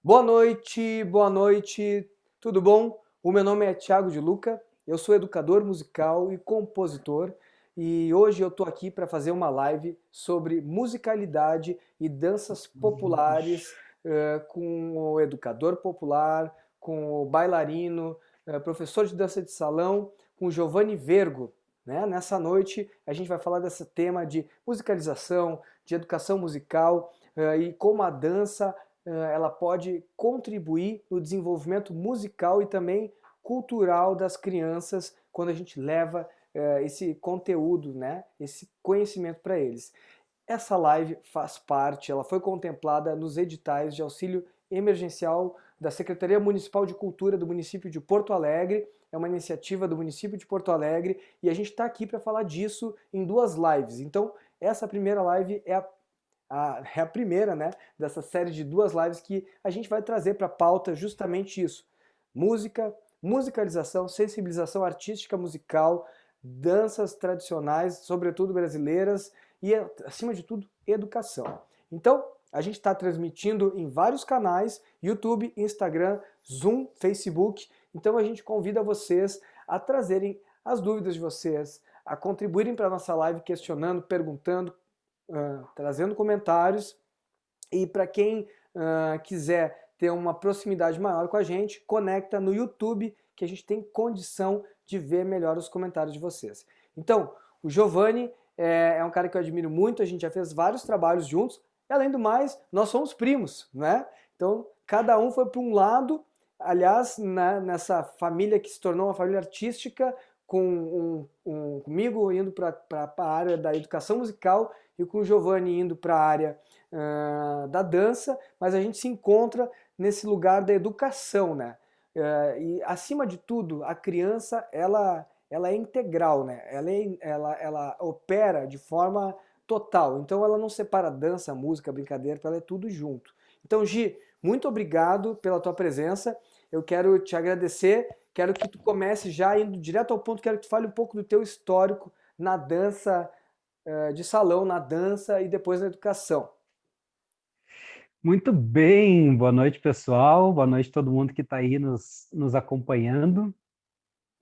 Boa noite, tudo bom? O meu nome é Thiago de Luca, eu sou educador musical e compositor e hoje eu estou aqui para fazer uma live sobre musicalidade e danças populares com o educador popular, com o bailarino, professor de dança de salão, com o Giovanni Vergo. Né? Nessa noite a gente vai falar desse tema de musicalização, de educação musical e como a dança ela pode contribuir no desenvolvimento musical e também cultural das crianças quando a gente leva esse conteúdo, né, esse conhecimento para eles. Essa live faz parte, ela foi contemplada nos editais de auxílio emergencial da Secretaria Municipal de Cultura do município de Porto Alegre. É uma iniciativa do município de Porto Alegre e a gente está aqui para falar disso em duas lives. Então, essa primeira live é a primeira, né, dessa série de duas lives que a gente vai trazer para a pauta justamente isso. Música, musicalização, sensibilização artística musical, danças tradicionais, sobretudo brasileiras, e, acima de tudo, educação. Então, a gente está transmitindo em vários canais, YouTube, Instagram, Zoom, Facebook. Então, a gente convida vocês a trazerem as dúvidas de vocês, a contribuírem para a nossa live questionando, perguntando, trazendo comentários. E para quem quiser ter uma proximidade maior com a gente, conecta no YouTube, que a gente tem condição de ver melhor os comentários de vocês. Então, o Giovanni é um cara que eu admiro muito, a gente já fez vários trabalhos juntos, e além do mais, nós somos primos, né? Então, cada um foi para um lado, aliás, né, nessa família que se tornou uma família artística, comigo indo para a área da educação musical e com o Giovanni indo para a área da dança, mas a gente se encontra nesse lugar da educação, né? E acima de tudo, a criança ela é integral, né? Ela opera de forma total. Então ela não separa dança, música, brincadeira, ela é tudo junto. Então, Gi, muito obrigado pela tua presença. Eu quero te agradecer. Quero que tu comece já indo direto ao ponto. Quero que tu fale um pouco do teu histórico na dança de salão, na dança e depois na educação. Muito bem, boa noite, pessoal. Boa noite a todo mundo que está aí nos acompanhando.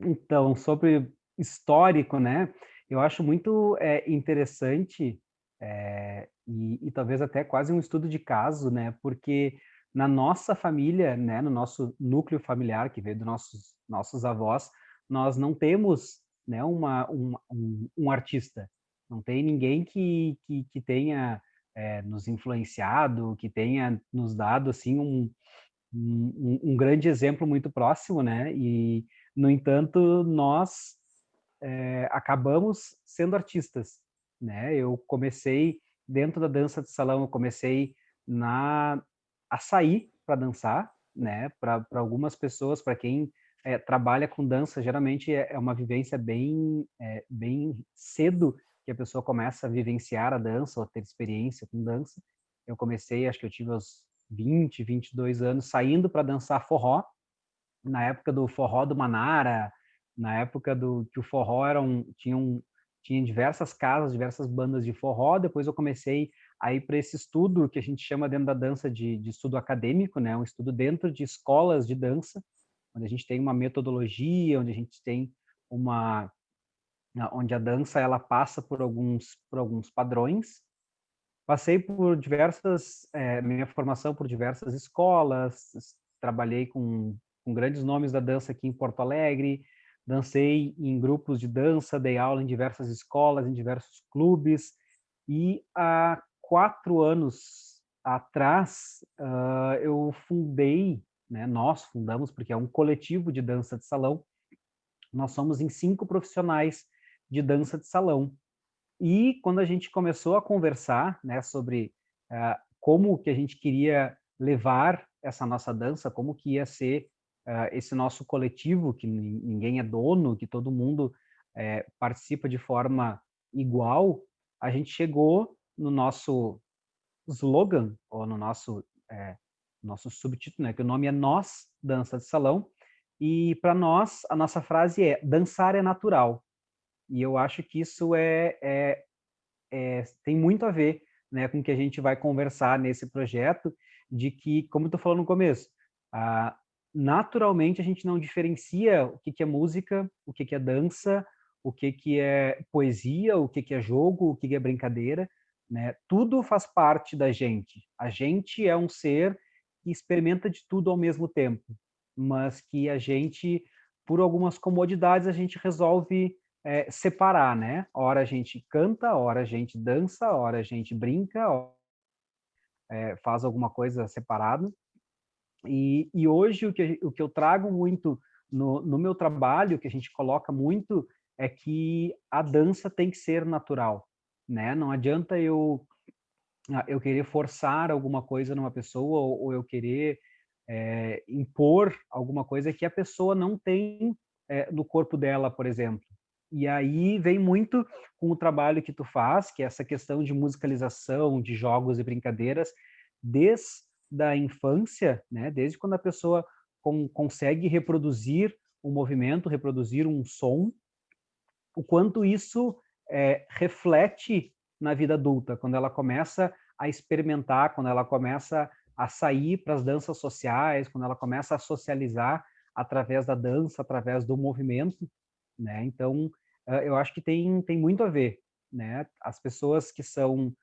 Então, sobre histórico, né? Eu acho muito interessante e talvez até quase um estudo de caso, né? Porque na nossa família, né? No nosso núcleo familiar que veio dos nossos avós, nós não temos, né? Um artista. Não tem ninguém que tenha nos influenciado, que tenha nos dado assim um grande exemplo muito próximo, né? E, no entanto, nós acabamos sendo artistas, né? Eu comecei dentro da dança de salão, eu comecei a sair para dançar, né? Para algumas pessoas, para quem trabalha com dança, geralmente é uma vivência bem cedo que a pessoa começa a vivenciar a dança ou ter experiência com dança. Eu comecei, acho que eu tive uns 22 anos, saindo para dançar forró, na época do forró do Manara, na época do que o forró tinha diversas casas, diversas bandas de forró. Depois eu comecei a ir para esse estudo que a gente chama dentro da dança de estudo acadêmico, né? Um estudo dentro de escolas de dança, onde a gente tem uma metodologia, onde a gente tem uma onde a dança ela passa por alguns padrões. Passei por minha formação por diversas escolas, trabalhei com grandes nomes da dança aqui em Porto Alegre, dancei em grupos de dança, dei aula em diversas escolas, em diversos clubes, e há 4 anos atrás eu fundei, né, nós fundamos, porque é um coletivo de dança de salão, nós somos em 5 profissionais de dança de salão. E quando a gente começou a conversar, né, sobre como que a gente queria levar essa nossa dança, como que ia ser esse nosso coletivo, que ninguém é dono, que todo mundo participa de forma igual, a gente chegou no nosso slogan, ou no nosso subtítulo, né, que o nome é Nós, Dança de Salão, e para nós, a nossa frase é: dançar é natural. E eu acho que isso tem muito a ver, né, com o que a gente vai conversar nesse projeto, de que, como tu falou no começo, ah, naturalmente a gente não diferencia o que que é música, o que que é dança, o que que é poesia, o que que é jogo, o que que é brincadeira, né? Tudo faz parte da gente. A gente é um ser que experimenta de tudo ao mesmo tempo, mas que a gente, por algumas comodidades, a gente resolve separar, né? Ora a gente canta, ora a gente dança, ora a gente brinca, faz alguma coisa separado. E hoje o que eu trago muito no meu trabalho, que a gente coloca muito, é que a dança tem que ser natural, né? Não adianta eu querer forçar alguma coisa numa pessoa ou eu querer impor alguma coisa que a pessoa não tem no corpo dela, por exemplo. E aí vem muito com o trabalho que tu faz, que é essa questão de musicalização, de jogos e brincadeiras, desde a infância, né? Desde quando a pessoa consegue reproduzir um movimento, reproduzir um som, o quanto isso reflete na vida adulta, quando ela começa a experimentar, quando ela começa a sair para as danças sociais, quando ela começa a socializar através da dança, através do movimento, né? Então, eu acho que tem muito a ver, né? As pessoas que são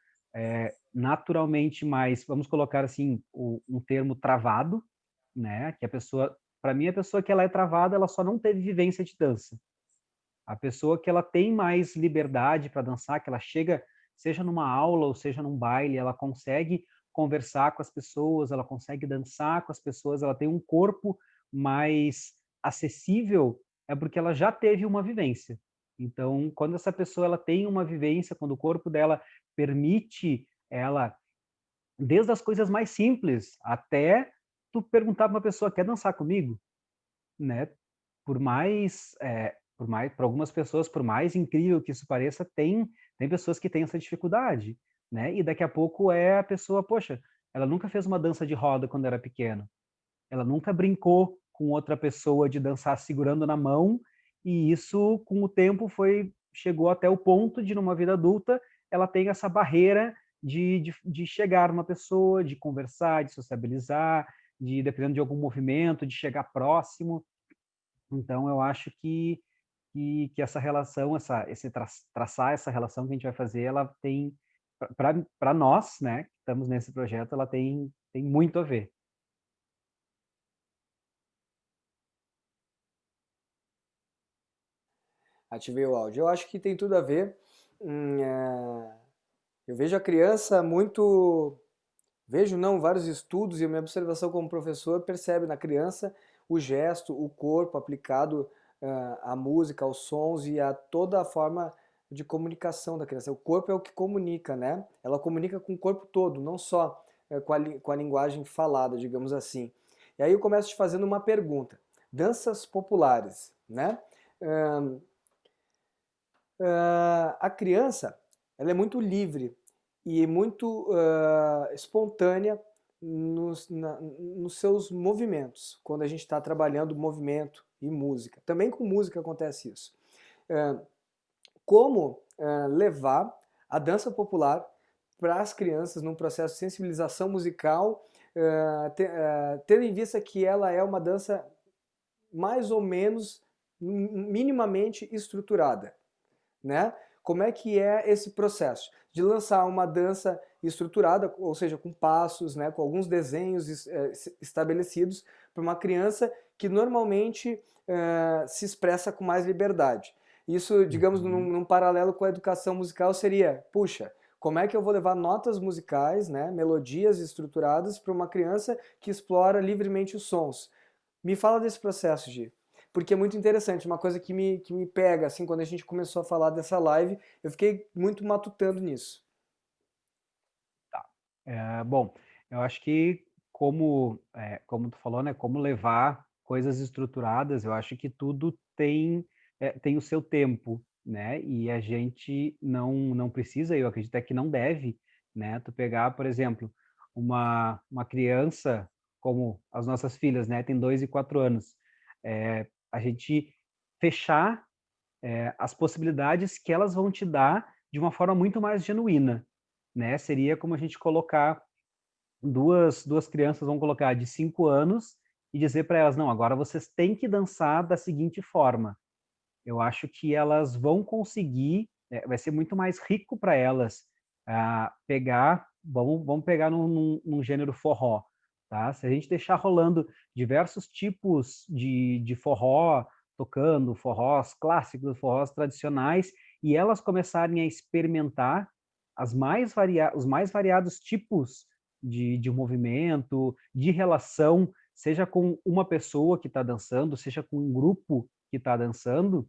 naturalmente mais, vamos colocar assim, um termo travado, né? Que a pessoa, para mim, a pessoa que ela é travada, ela só não teve vivência de dança. A pessoa que ela tem mais liberdade para dançar, que ela chega, seja numa aula ou seja num baile, ela consegue conversar com as pessoas, ela consegue dançar com as pessoas, ela tem um corpo mais acessível, é porque ela já teve uma vivência. Então, quando essa pessoa ela tem uma vivência, quando o corpo dela permite ela, desde as coisas mais simples, até tu perguntar para uma pessoa, quer dançar comigo? Né? Para algumas pessoas, por mais incrível que isso pareça, tem pessoas que têm essa dificuldade, né? E daqui a pouco a pessoa, poxa, ela nunca fez uma dança de roda quando era pequena, ela nunca brincou com outra pessoa de dançar segurando na mão, e isso com o tempo chegou até o ponto de numa vida adulta ela tem essa barreira de chegar uma pessoa, de conversar, de sociabilizar, de dependendo de algum movimento, de chegar próximo. Então, eu acho que essa relação, traçar essa relação que a gente vai fazer, ela tem, para nós, né, que estamos nesse projeto, ela tem muito a ver. Ativei o áudio. Eu acho que tem tudo a ver. Eu vejo a criança muito. Vejo não, vários estudos e a minha observação como professor percebe na criança o gesto, o corpo aplicado à música, aos sons e a toda a forma de comunicação da criança. O corpo é o que comunica, né? Ela comunica com o corpo todo, não só com a linguagem falada, digamos assim. E aí eu começo te fazendo uma pergunta. Danças populares, né? A criança, ela é muito livre e muito espontânea nos seus movimentos, quando a gente está trabalhando movimento e música. Também com música acontece isso. Como levar a dança popular para as crianças num processo de sensibilização musical, tendo em vista que ela é uma dança mais ou menos minimamente estruturada, né? Como é que é esse processo de lançar uma dança estruturada, ou seja, com passos, né, com alguns desenhos estabelecidos para uma criança que normalmente se expressa com mais liberdade. Isso, digamos, Uhum. num paralelo com a educação musical seria, puxa, como é que eu vou levar notas musicais, né, melodias estruturadas para uma criança que explora livremente os sons? Me fala desse processo, Gi, porque é muito interessante, uma coisa que me pega, assim, quando a gente começou a falar dessa live, eu fiquei muito matutando nisso. Tá. Bom, eu acho que como tu falou, né, como levar coisas estruturadas, eu acho que tudo tem o seu tempo, né? E a gente não precisa, eu acredito é que não deve, né? Tu pegar, por exemplo, uma criança como as nossas filhas, né? Tem 2 e 4 anos. A gente fechar as possibilidades que elas vão te dar de uma forma muito mais genuína, né? Seria como a gente colocar duas crianças, vão colocar, de 5 anos, e dizer para elas: não, agora vocês têm que dançar da seguinte forma. Eu acho que elas vão conseguir, vai ser muito mais rico para elas pegar, vamos pegar num gênero forró, tá? Se a gente deixar rolando diversos tipos de forró, tocando forrós clássicos, forrós tradicionais, e elas começarem a experimentar os mais variados tipos de movimento, de relação, seja com uma pessoa que está dançando, seja com um grupo que está dançando,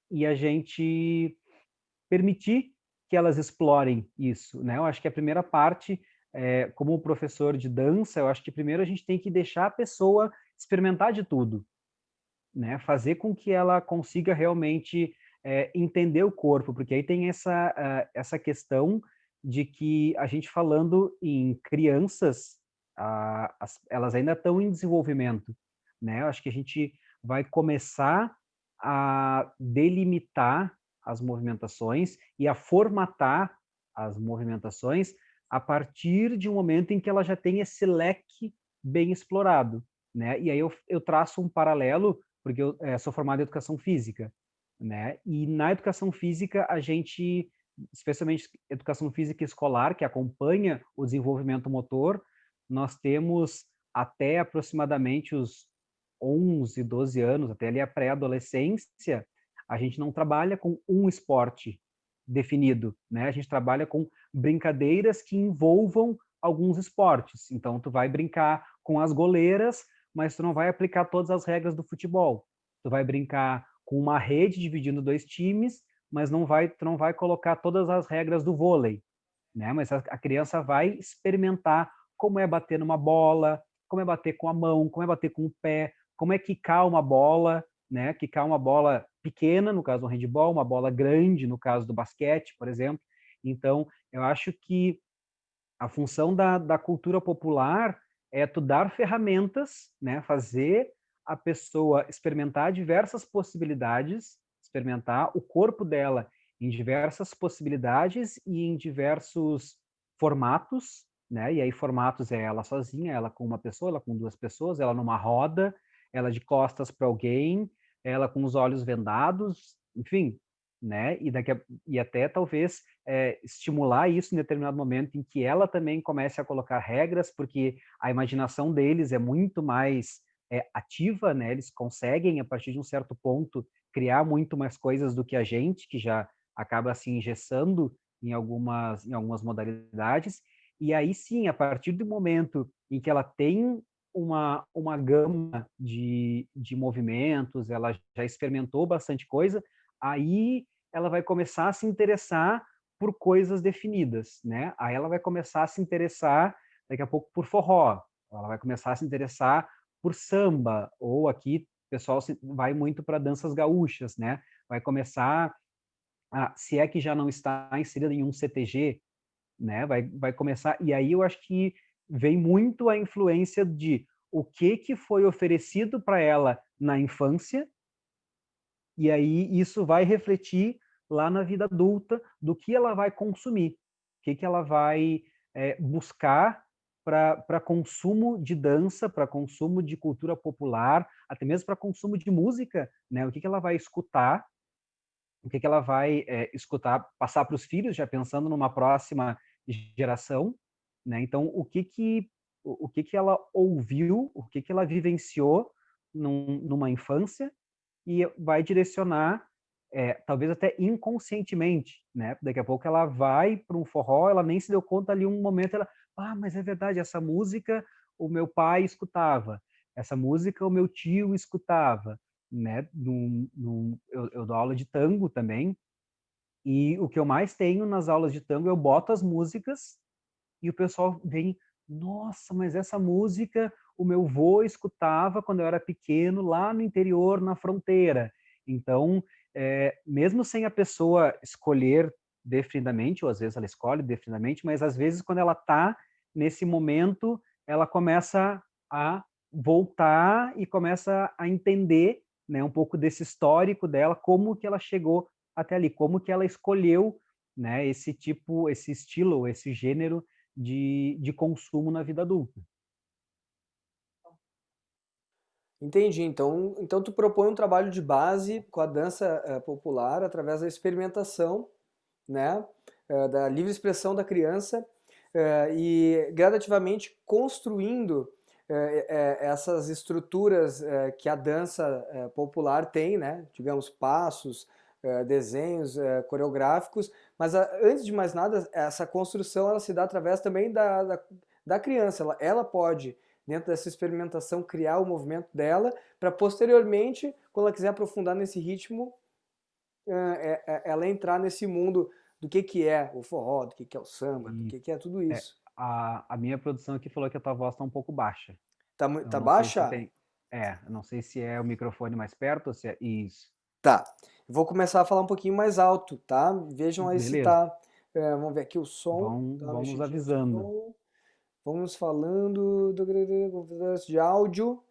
e a gente permitir que elas explorem isso, né? Eu acho que a primeira parte, como professor de dança, eu acho que primeiro a gente tem que deixar a pessoa experimentar de tudo, né? Fazer com que ela consiga realmente entender o corpo, porque aí tem essa questão de que a gente falando em crianças, elas ainda estão em desenvolvimento, né? Eu acho que a gente vai começar a delimitar as movimentações e a formatar as movimentações a partir de um momento em que ela já tem esse leque bem explorado, né? E aí eu traço um paralelo, porque eu sou formado em educação física, né? E na educação física a gente, especialmente educação física escolar, que acompanha o desenvolvimento motor, nós temos até aproximadamente os 11, 12 anos, até ali a pré-adolescência, a gente não trabalha com um esporte definido, né? A gente trabalha com brincadeiras que envolvam alguns esportes. Então, tu vai brincar com as goleiras, mas tu não vai aplicar todas as regras do futebol. Tu vai brincar com uma rede dividindo dois times, mas tu não vai colocar todas as regras do vôlei, né? Mas a criança vai experimentar como é bater numa bola, como é bater com a mão, como é bater com o pé, como é quicar uma bola, né? Quicar uma bola pequena, no caso do handebol, uma bola grande, no caso do basquete, por exemplo. Então, eu acho que a função da cultura popular é tu dar ferramentas, né? Fazer a pessoa experimentar diversas possibilidades, experimentar o corpo dela em diversas possibilidades e em diversos formatos, né? E aí formatos é ela sozinha, ela com uma pessoa, ela com duas pessoas, ela numa roda, ela de costas para alguém, ela com os olhos vendados, enfim, né? E até talvez estimular isso em determinado momento em que ela também comece a colocar regras, porque a imaginação deles é muito mais ativa, né? Eles conseguem, a partir de um certo ponto, criar muito mais coisas do que a gente, que já acaba se engessando em algumas modalidades. E aí sim, a partir do momento em que ela tem uma gama de movimentos, ela já experimentou bastante coisa, aí ela vai começar a se interessar por coisas definidas, né? Aí ela vai começar a se interessar daqui a pouco por forró, ela vai começar a se interessar por samba, ou aqui o pessoal vai muito para danças gaúchas, né? Vai começar se é que já não está inserida em um CTG, né? Vai começar, e aí eu acho que vem muito a influência de o que foi oferecido para ela na infância, e aí isso vai refletir lá na vida adulta do que ela vai consumir, o que ela vai buscar para consumo de dança, para consumo de cultura popular, até mesmo para consumo de música, né? O que ela vai escutar, o que ela vai escutar, passar para os filhos, já pensando numa próxima geração, né? Então, o que que ela ouviu, o que que ela vivenciou numa infância e vai direcionar, talvez até inconscientemente, né? Daqui a pouco ela vai para um forró, ela nem se deu conta ali um momento, ela, mas é verdade, essa música o meu pai escutava, essa música o meu tio escutava, né? Eu dou aula de tango também, e o que eu mais tenho nas aulas de tango, eu boto as músicas e o pessoal vem, nossa, mas essa música o meu vô escutava quando eu era pequeno, lá no interior, na fronteira. Então, mesmo sem a pessoa escolher definidamente, ou às vezes ela escolhe definidamente, mas às vezes quando ela está nesse momento, ela começa a voltar e começa a entender, né, um pouco desse histórico dela, como que ela chegou até ali, como que ela escolheu, né, esse tipo, esse estilo, esse gênero de consumo na vida adulta. Entendi. Então tu propõe um trabalho de base com a dança popular através da experimentação, né, da livre expressão da criança e gradativamente construindo essas estruturas que a dança popular tem, né, digamos passos, desenhos coreográficos, mas antes de mais nada essa construção ela se dá através também da criança. Ela pode dentro dessa experimentação criar o movimento dela para posteriormente, quando ela quiser aprofundar nesse ritmo, ela entrar nesse mundo do que é o forró, do que é o samba, do E que é tudo é, isso. a minha produção aqui falou que a tua voz está um pouco baixa. Eu Tá não sei se baixa? tem. Eu não sei se é o microfone mais perto ou se é isso. Tá. Vou começar a falar um pouquinho mais alto, tá? Vejam aí se Beleza. tá. Vamos ver aqui o som. Dá uma Vão nos mexidinha no avisando. som. Vamos falando de áudio,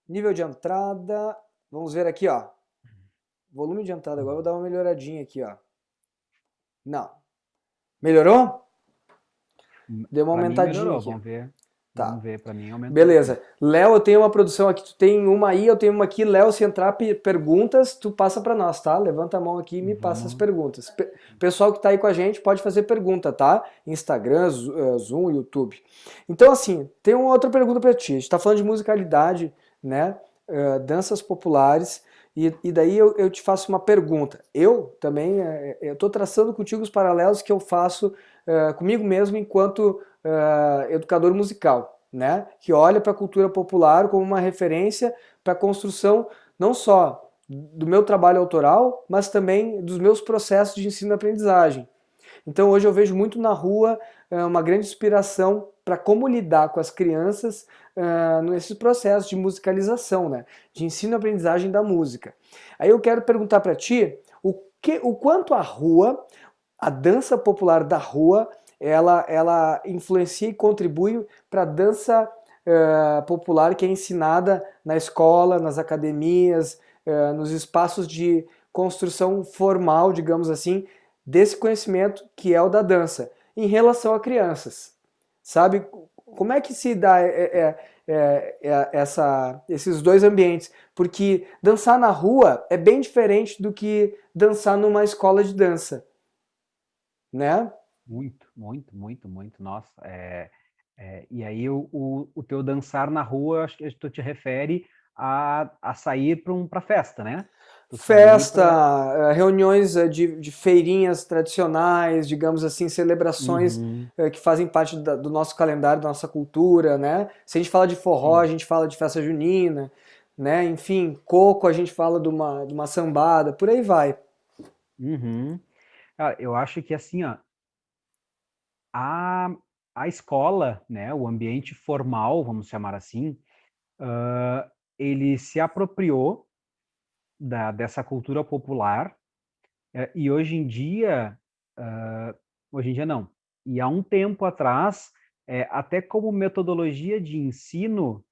nível de entrada. Vamos ver aqui, ó. Volume de entrada. Agora eu vou dar uma melhoradinha aqui, ó. Não. Melhorou? Deu uma Para mim aumentadinha melhorou. aqui. Vamos ver. Tá. Vamos ver. Para mim aumentou aqui. Beleza. Léo, eu tenho uma produção aqui. Tu tem uma aí, eu tenho uma aqui. Léo, se entrar perguntas, tu passa para nós, tá? Levanta a mão aqui e me passa as Vamos. perguntas. Pessoal que tá aí com a gente pode fazer pergunta, tá? Instagram, Zoom, YouTube. Então, assim, tem uma outra pergunta para ti. A gente tá falando de musicalidade, né? Danças populares. E daí eu te faço uma pergunta. Eu também, eu tô traçando contigo os paralelos que eu faço comigo mesmo enquanto educador musical, né? Que olha para a cultura popular como uma referência para a construção não só do meu trabalho autoral, mas também dos meus processos de ensino-aprendizagem. Então hoje eu vejo muito na rua uma grande inspiração para como lidar com as crianças nesse processo de musicalização, né? De ensino-aprendizagem da música. Aí eu quero perguntar para ti o quanto a rua, a dança popular da rua, ela influencia e contribui para a dança popular que é ensinada na escola, nas academias, nos espaços de construção formal, digamos assim, desse conhecimento que é o da dança, em relação a crianças. Sabe? Como é que se dá esses dois ambientes? Porque dançar na rua é bem diferente do que dançar numa escola de dança, né? Muito, muito, muito, muito. Nossa, e aí o teu dançar na rua, acho que tu te refere a sair para festa, né? Tu sair para. Festa, reuniões de feirinhas tradicionais, digamos assim, celebrações Uhum, que fazem parte do nosso calendário, da nossa cultura, né? Se a gente fala de forró, a sim. gente fala de festa junina, né? Enfim, coco, a gente fala de uma sambada, por aí vai. Uhum. Ah, eu acho que assim, ó, a, a escola, né, o ambiente formal, vamos chamar assim, ele se apropriou dessa cultura popular. E hoje em dia não, e há um tempo atrás, até como metodologia de ensino,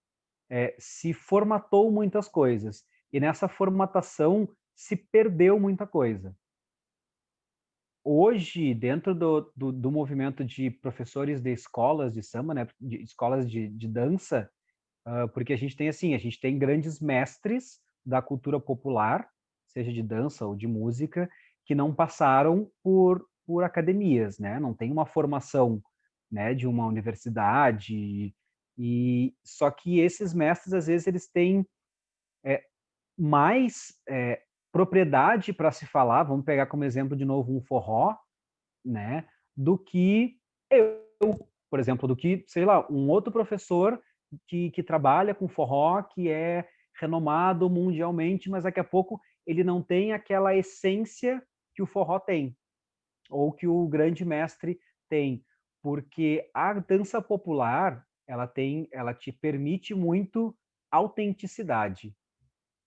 se formatou muitas coisas, e nessa formatação se perdeu muita coisa. Hoje, dentro do movimento de professores de escolas de samba, né, de escolas de dança, porque a gente tem grandes mestres da cultura popular, seja de dança ou de música, que não passaram por academias, né? Não tem uma formação, né, de uma universidade. E só que esses mestres, às vezes, eles têm mais propriedade para se falar. Vamos pegar como exemplo de novo um forró, né? Do que por exemplo, do que, sei lá, um outro professor que trabalha com forró, que é renomado mundialmente, mas daqui a pouco ele não tem aquela essência que o forró tem, ou que o grande mestre tem, porque a dança popular, ela te permite muito autenticidade,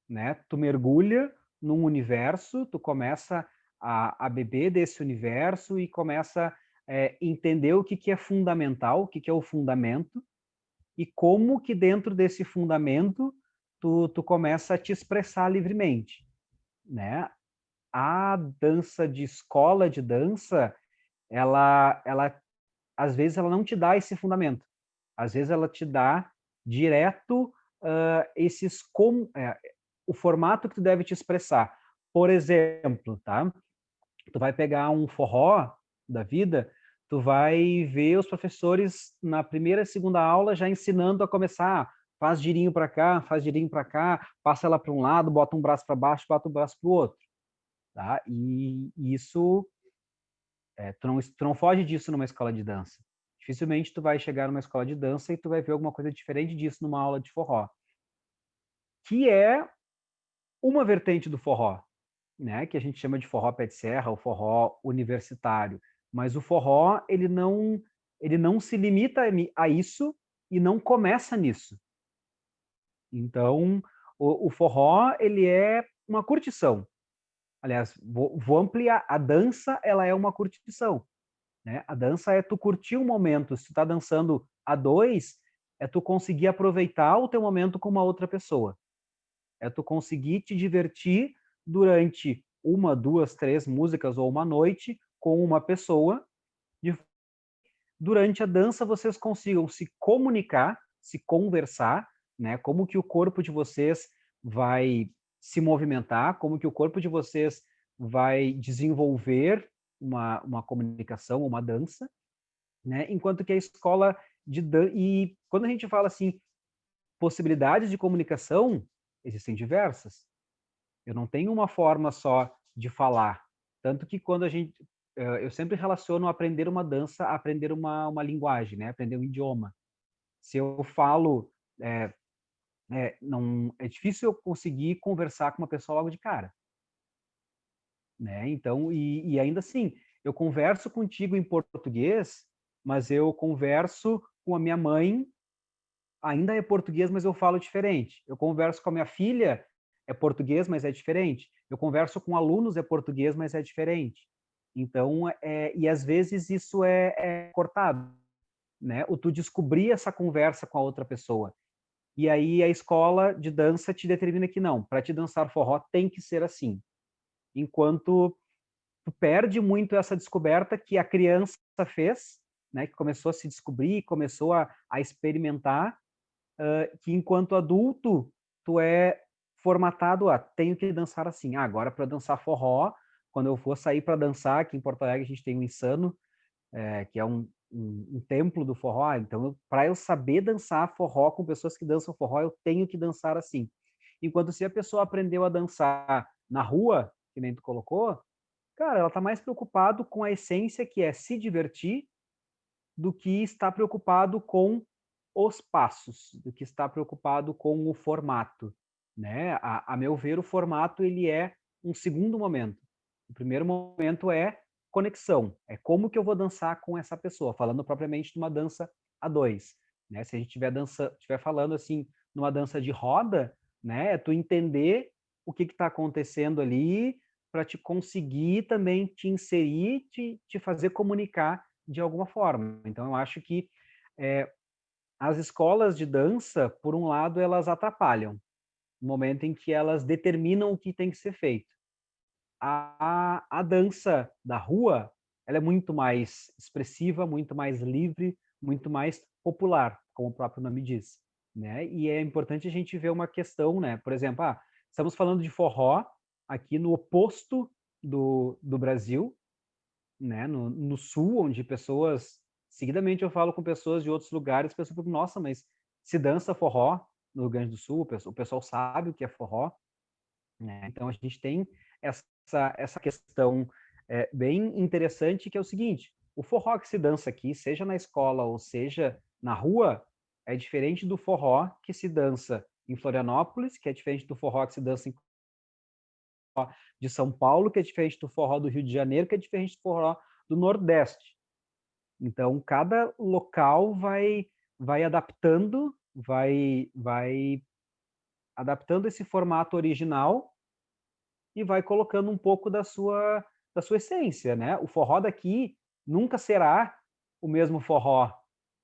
né? Tu mergulha num universo, tu começa a beber desse universo e começa a entender o que é fundamental, o que é o fundamento, e como que dentro desse fundamento tu começa a te expressar livremente, né? A dança de escola de dança, ela às vezes ela não te dá esse fundamento. Às vezes ela te dá direto o formato que tu deve te expressar. Por exemplo, tá? Tu vai pegar um forró da vida, tu vai ver os professores na primeira e segunda aula já ensinando a começar, faz girinho para cá, faz girinho para cá, passa ela para um lado, bota um braço para baixo, bota o braço para o outro, tá? E isso, tu não foge disso numa escola de dança. Dificilmente tu vai chegar numa escola de dança e tu vai ver alguma coisa diferente disso numa aula de forró, que é uma vertente do forró, né, que a gente chama de forró pé de serra, o forró universitário. Mas o forró, ele não se limita a isso e não começa nisso. Então, o forró, ele é uma curtição. Aliás, vou ampliar. A dança, ela é uma curtição, né? A dança é tu curtir um momento. Se tu tá dançando a dois, é tu conseguir aproveitar o teu momento com uma outra pessoa. É tu conseguir te divertir durante uma, duas, três músicas ou uma noite com uma pessoa. Durante a dança vocês consigam se comunicar, se conversar, né? Como que o corpo de vocês vai se movimentar, como que o corpo de vocês vai desenvolver uma comunicação, uma dança, né? Enquanto que a escola de dança... E quando a gente fala assim, possibilidades de comunicação, existem diversas. Eu não tenho uma forma só de falar. Tanto que quando a gente... Eu sempre relaciono aprender uma dança a aprender uma linguagem, né? Aprender um idioma. Se eu falo... não, é difícil eu conseguir conversar com uma pessoa logo de cara, né? Então, e ainda assim, eu converso contigo em português, mas eu converso com a minha mãe, ainda é português, mas eu falo diferente. Eu converso com a minha filha, é português, mas é diferente. Eu converso com alunos, é português, mas é diferente. Então, e às vezes isso é cortado, né? Ou tu descobrir essa conversa com a outra pessoa. E aí a escola de dança te determina que não, para te dançar forró tem que ser assim. Enquanto tu perde muito essa descoberta que a criança fez, né? Que começou a se descobrir, começou a experimentar, que enquanto adulto tu é formatado a tenho que dançar assim. Ah, agora para dançar forró, quando eu for sair para dançar, aqui em Porto Alegre a gente tem o Insano, que é um templo do forró. Então, para eu saber dançar forró com pessoas que dançam forró, eu tenho que dançar assim. Enquanto se a pessoa aprendeu a dançar na rua, que nem tu colocou, cara, ela tá mais preocupado com a essência que é se divertir do que estar preocupado com os passos, do que estar preocupado com o formato, né? A meu ver, o formato ele é um segundo momento. O primeiro momento é conexão, é como que eu vou dançar com essa pessoa, falando propriamente de uma dança a dois, né? Se a gente estiver falando assim, numa dança de roda, né? É tu entender o que está acontecendo ali para te conseguir também te inserir, te fazer comunicar de alguma forma. Então, eu acho que as escolas de dança, por um lado, elas atrapalham, no momento em que elas determinam o que tem que ser feito. A dança da rua, ela é muito mais expressiva, muito mais livre, muito mais popular, como o próprio nome diz, né? E é importante a gente ver uma questão, né? Por exemplo, estamos falando de forró aqui no oposto do Brasil, né? No sul, onde pessoas... Seguidamente eu falo com pessoas de outros lugares, pessoas falam, nossa, mas se dança forró no Rio Grande do Sul, o pessoal sabe o que é forró, né? Então a gente tem essa questão bem interessante, que é o seguinte: o forró que se dança aqui, seja na escola ou seja na rua, é diferente do forró que se dança em Florianópolis, que é diferente do forró que se dança em de São Paulo, que é diferente do forró do Rio de Janeiro, que é diferente do forró do Nordeste. Então, cada local vai adaptando, vai adaptando esse formato original e vai colocando um pouco da sua essência, né? O forró daqui nunca será o mesmo forró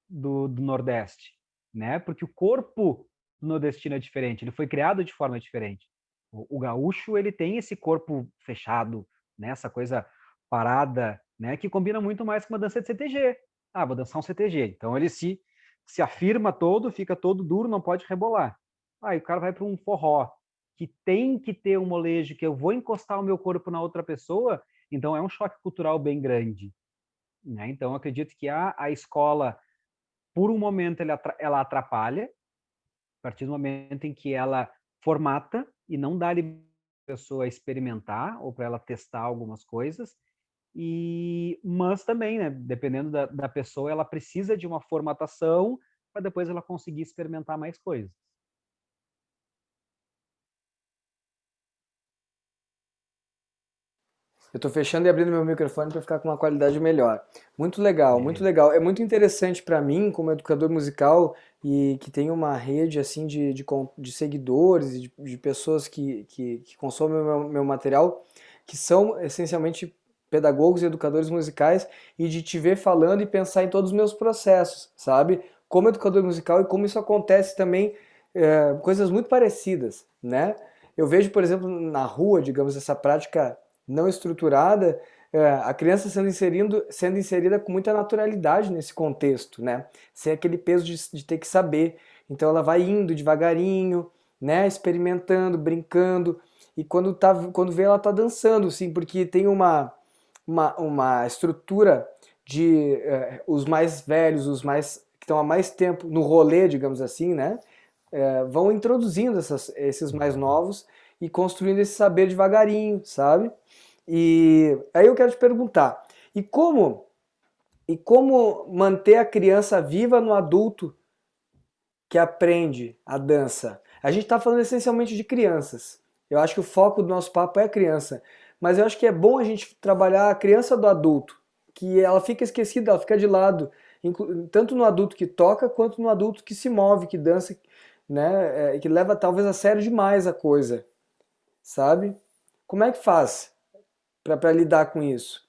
do Nordeste, né? Porque o corpo do nordestino é diferente, ele foi criado de forma diferente. O gaúcho, ele tem esse corpo fechado, né? Essa coisa parada, né? Que combina muito mais com uma dança de CTG. vou dançar um CTG. Então ele se afirma todo, fica todo duro, não pode rebolar. Aí o cara vai para um forró, que tem que ter um molejo, que eu vou encostar o meu corpo na outra pessoa, então é um choque cultural bem grande. Né? Então eu acredito que a escola, por um momento, ela atrapalha, a partir do momento em que ela formata e não dá para a pessoa experimentar ou para ela testar algumas coisas, mas também, né, dependendo da pessoa, ela precisa de uma formatação para depois ela conseguir experimentar mais coisas. Eu estou fechando e abrindo meu microfone para ficar com uma qualidade melhor. Muito legal, muito Beleza. legal. É muito interessante para mim, como educador musical e que tem uma rede assim de seguidores e de pessoas que consomem o meu material, que são essencialmente pedagogos e educadores musicais, e de te ver falando e pensar em todos os meus processos, sabe? Como educador musical e como isso acontece também, coisas muito parecidas, né? Eu vejo, por exemplo, na rua, digamos, essa prática não estruturada, a criança sendo inserida com muita naturalidade nesse contexto, né? Sem aquele peso de ter que saber. Então ela vai indo devagarinho, né? Experimentando, brincando, e quando vê ela tá dançando, sim, porque tem uma estrutura de os mais velhos, os mais que estão há mais tempo no rolê, digamos assim, né? Vão introduzindo esses mais novos e construindo esse saber devagarinho, sabe? E aí eu quero te perguntar, e como manter a criança viva no adulto que aprende a dança? A gente está falando essencialmente de crianças. Eu acho que o foco do nosso papo é a criança, mas eu acho que é bom a gente trabalhar a criança do adulto, que ela fica esquecida, ela fica de lado, tanto no adulto que toca quanto no adulto que se move, que dança, né, que leva talvez a sério demais a coisa, sabe? Como é que faz para lidar com isso?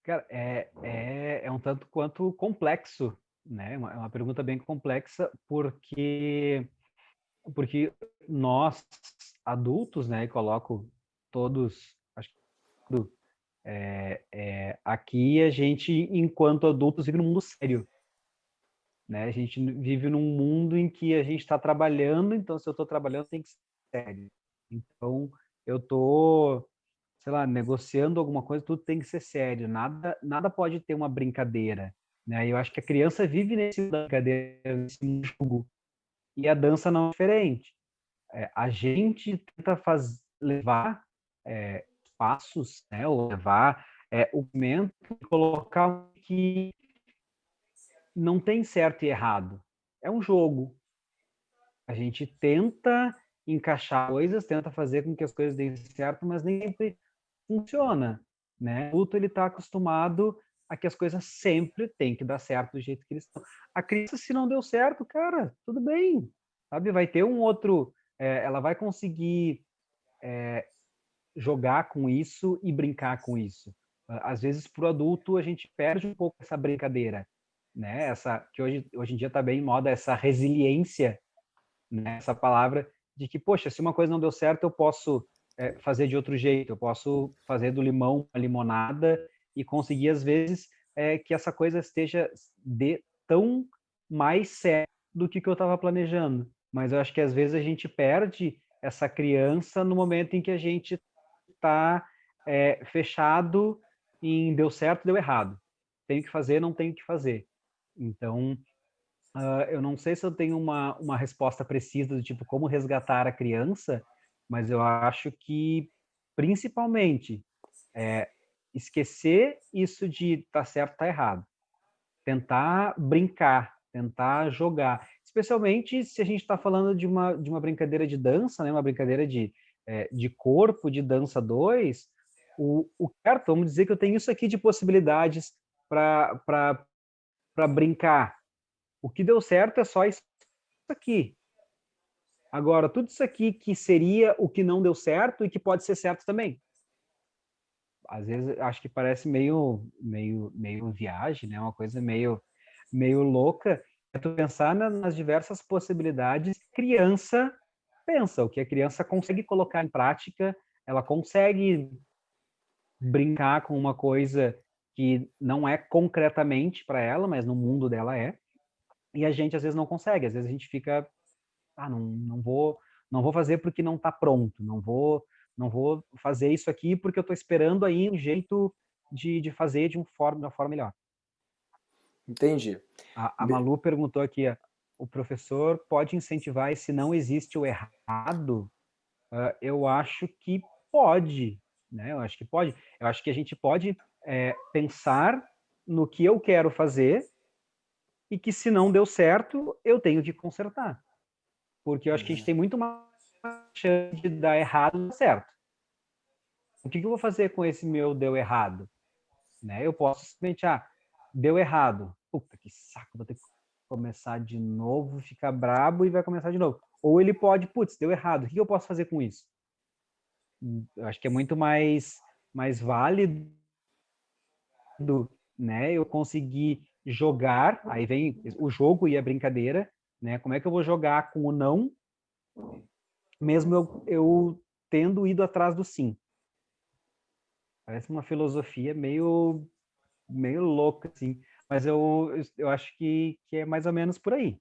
Cara, é um tanto quanto complexo, né? É uma pergunta bem complexa, porque nós, adultos, né, e coloco todos, acho que aqui a gente, enquanto adultos, vive num mundo sério, né? A gente vive num mundo em que a gente está trabalhando, então se eu estou trabalhando tem que ser sério. Então eu estou, sei lá, negociando alguma coisa, tudo tem que ser sério, nada pode ter uma brincadeira, né? Eu acho que a criança vive nesse mundo da brincadeira, nesse mundo do jogo, e a dança não é diferente. A gente tenta levar passos, né, ou levar o momento e colocar que não tem certo e errado. É um jogo. A gente tenta encaixar coisas, tenta fazer com que as coisas deem certo, mas nem sempre funciona, né? O adulto ele está acostumado a que as coisas sempre têm que dar certo do jeito que eles estão. A criança, se não deu certo, cara, tudo bem, sabe? Vai ter um outro, ela vai conseguir jogar com isso e brincar com isso. Às vezes, para o adulto, a gente perde um pouco essa brincadeira, né? Essa que hoje em dia está bem em moda, essa resiliência, né? Essa palavra de que, poxa, se uma coisa não deu certo, eu posso fazer de outro jeito, eu posso fazer do limão uma limonada e conseguir, às vezes, que essa coisa esteja de tão mais certo do que eu estava planejando. Mas eu acho que, às vezes, a gente perde essa criança no momento em que a gente está fechado em deu certo, deu errado. Tenho que fazer, não tenho que fazer. Então, eu não sei se eu tenho uma resposta precisa do tipo como resgatar a criança, mas eu acho que, principalmente, esquecer isso de tá certo, tá errado. Tentar brincar, tentar jogar. Especialmente se a gente está falando de uma brincadeira de dança, né? Uma brincadeira de corpo, de dança 2. O certo, vamos dizer que eu tenho isso aqui de possibilidades para brincar. O que deu certo é só isso aqui. Agora, tudo isso aqui que seria o que não deu certo e que pode ser certo também. Às vezes acho que parece meio viagem, né? Uma coisa meio louca. É tu pensar nas diversas possibilidades que a criança pensa, o que a criança consegue colocar em prática, ela consegue brincar com uma coisa que não é concretamente para ela, mas no mundo dela é. E a gente às vezes não consegue, às vezes a gente fica, não vou fazer porque não está pronto, não vou fazer isso aqui porque eu estou esperando aí um jeito de fazer de uma forma melhor. Entendi. A Malu perguntou aqui, o professor pode incentivar e se não existe o errado? Eu acho que pode, né? Eu acho que pode. Eu acho que a gente pode pensar no que eu quero fazer e que se não deu certo, eu tenho que consertar. Porque eu acho que a gente tem muito mais chance de dar errado do que certo. O que eu vou fazer com esse meu deu errado? Né? Eu posso simplesmente, deu errado. Puta, que saco, vou ter que começar de novo, ficar brabo e vai começar de novo. Ou ele pode, putz, deu errado, o que eu posso fazer com isso? Eu acho que é muito mais válido, né? Eu conseguir jogar, aí vem o jogo e a brincadeira, né? Como é que eu vou jogar com o não, mesmo eu tendo ido atrás do sim? Parece uma filosofia meio louca, assim. Mas eu acho que é mais ou menos por aí.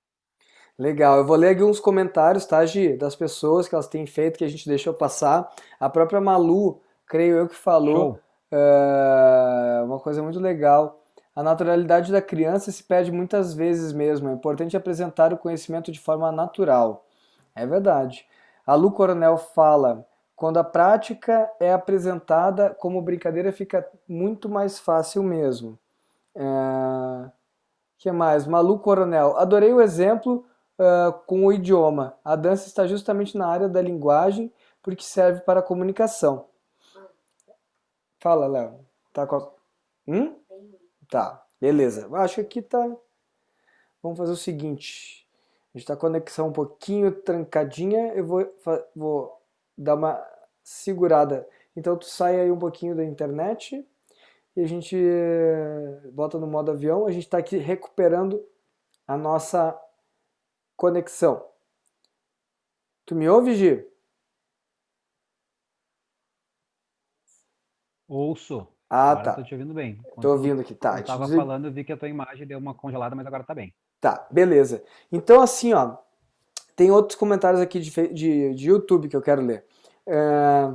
Legal, eu vou ler aqui uns comentários, tá, Gi, das pessoas que elas têm feito, que a gente deixou passar. A própria Malu, creio eu, que falou Show! uma coisa muito legal. A naturalidade da criança se perde muitas vezes mesmo. É importante apresentar o conhecimento de forma natural. É verdade. A Lu Coronel fala, quando a prática é apresentada como brincadeira, fica muito mais fácil mesmo. Que mais? Malu Coronel. Adorei o exemplo com o idioma. A dança está justamente na área da linguagem porque serve para a comunicação. Fala, Léo. Tá com a... Tá, beleza. Acho que aqui tá. Vamos fazer o seguinte. A gente tá com a conexão um pouquinho trancadinha. Eu vou dar uma segurada. Então tu sai aí um pouquinho da internet e a gente bota no modo avião. A gente está aqui recuperando a nossa conexão. Tu me ouve, Gi? Ouço. Ah, Agora eu tá. tô te ouvindo bem. Tô Quando ouvindo aqui. Tá, tu deixa eu tava dizer. falando, eu vi que a tua imagem deu uma congelada, mas agora tá bem. Tá, beleza. Então, assim, ó, tem outros comentários aqui de YouTube que eu quero ler. É,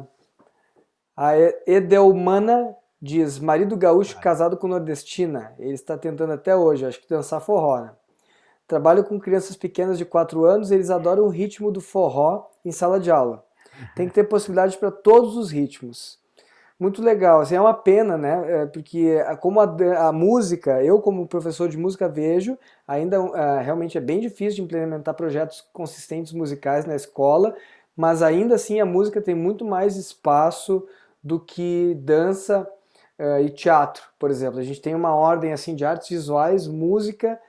a Edelmana diz: marido gaúcho casado com nordestina. Ele está tentando até hoje, acho que dançar forró, né? Trabalho com crianças pequenas de 4 anos, eles adoram o ritmo do forró em sala de aula. Tem que ter possibilidade para todos os ritmos. Muito legal, assim, é uma pena, né? Porque como a música, eu como professor de música vejo, ainda realmente é bem difícil de implementar projetos consistentes musicais na escola, mas ainda assim a música tem muito mais espaço do que dança e teatro, por exemplo. A gente tem uma ordem assim de artes visuais, música,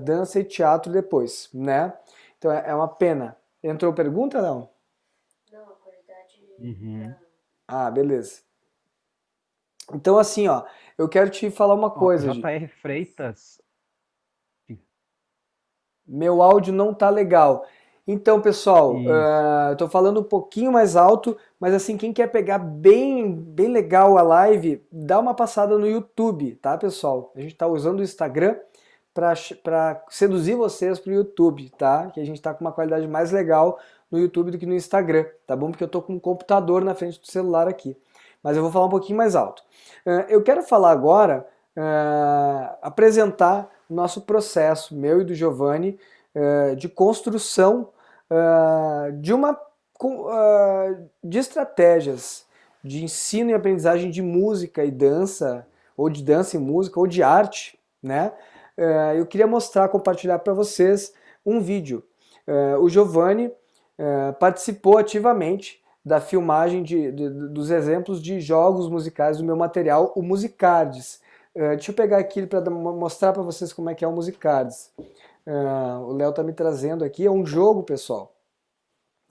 dança e teatro depois, né? Então é uma pena. Entrou pergunta, não? Uhum. Ah, beleza. Então, assim, ó, eu quero te falar uma Ó, coisa, Gi. J.R. Freitas. Meu áudio não tá legal. Então, pessoal, Isso. eu tô falando um pouquinho mais alto, mas assim, quem quer pegar bem legal a live, dá uma passada no YouTube, tá, pessoal? A gente tá usando o Instagram para seduzir vocês pro YouTube, tá? Que a gente tá com uma qualidade mais legal no YouTube do que no Instagram, tá bom? Porque eu tô com um computador na frente do celular aqui. Mas eu vou falar um pouquinho mais alto. Eu quero falar agora, apresentar o nosso processo, meu e do Giovanni, de construção de de estratégias de ensino e aprendizagem de música e dança, ou de dança e música, ou de arte, né? Eu queria mostrar, compartilhar para vocês um vídeo. O Giovanni participou ativamente da filmagem dos exemplos de jogos musicais do meu material, o Musicards. Deixa eu pegar aqui para mostrar para vocês como é que é o Musicards. O Léo tá me trazendo aqui, é um jogo, pessoal,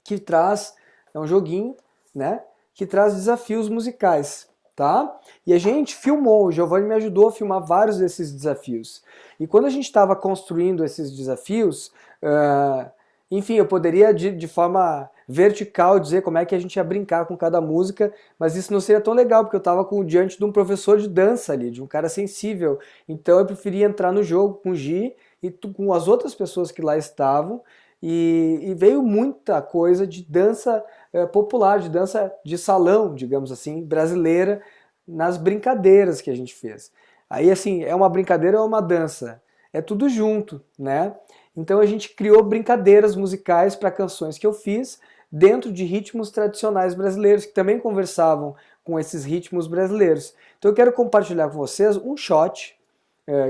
que traz, é um joguinho, né, que traz desafios musicais, tá? E a gente filmou, o Giovanni me ajudou a filmar vários desses desafios. E quando a gente estava construindo esses desafios, enfim, eu poderia de forma vertical, dizer como é que a gente ia brincar com cada música, mas isso não seria tão legal, porque eu estava diante de um professor de dança ali, de um cara sensível. Então eu preferia entrar no jogo com o Gi e com as outras pessoas que lá estavam, e veio muita coisa de dança popular, de dança de salão, digamos assim, brasileira, nas brincadeiras que a gente fez. Aí, assim, é uma brincadeira ou uma dança? É tudo junto, né? Então a gente criou brincadeiras musicais para canções que eu fiz dentro de ritmos tradicionais brasileiros, que também conversavam com esses ritmos brasileiros. Então eu quero compartilhar com vocês um shot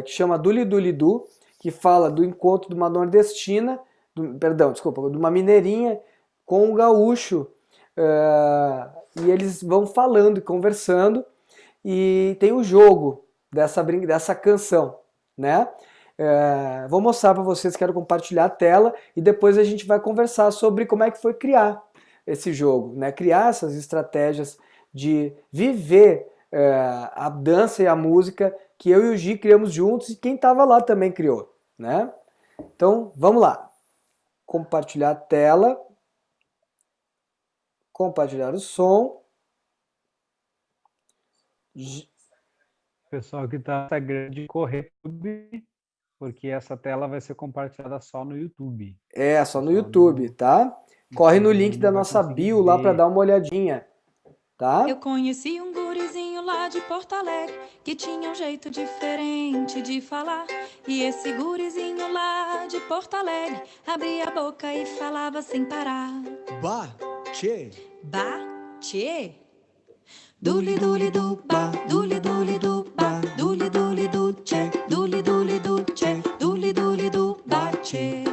que chama Duli Duli Du, que fala do encontro de uma nordestina, de uma mineirinha com um gaúcho, e eles vão falando e conversando, e tem o jogo dessa canção, né? Vou mostrar para vocês, quero compartilhar a tela e depois a gente vai conversar sobre como é que foi criar esse jogo, né? Criar essas estratégias de viver a dança e a música que eu e o Gi criamos juntos e quem estava lá também criou, né? Então, vamos lá. Compartilhar a tela, compartilhar o som. Pessoal que está no Instagram de correr, porque essa tela vai ser compartilhada só no YouTube. Só no YouTube, tá? Corre no link da nossa bio lá para dar uma olhadinha, tá? Eu conheci um gurizinho lá de Porto Alegre que tinha um jeito diferente de falar. E esse gurizinho lá de Porto Alegre abria a boca e falava sem parar. Ba, tchê. Ba, tchê. Duli duli du ba, duli duli du ba, duli duli du tchê, duli duli du tchê, duli duli du ba tchê.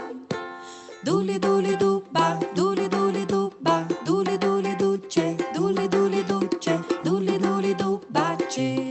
Duli duli du ba, duli duli du ba, duli duli du tchê, duli duli du tchê, duli duli du ba tchê.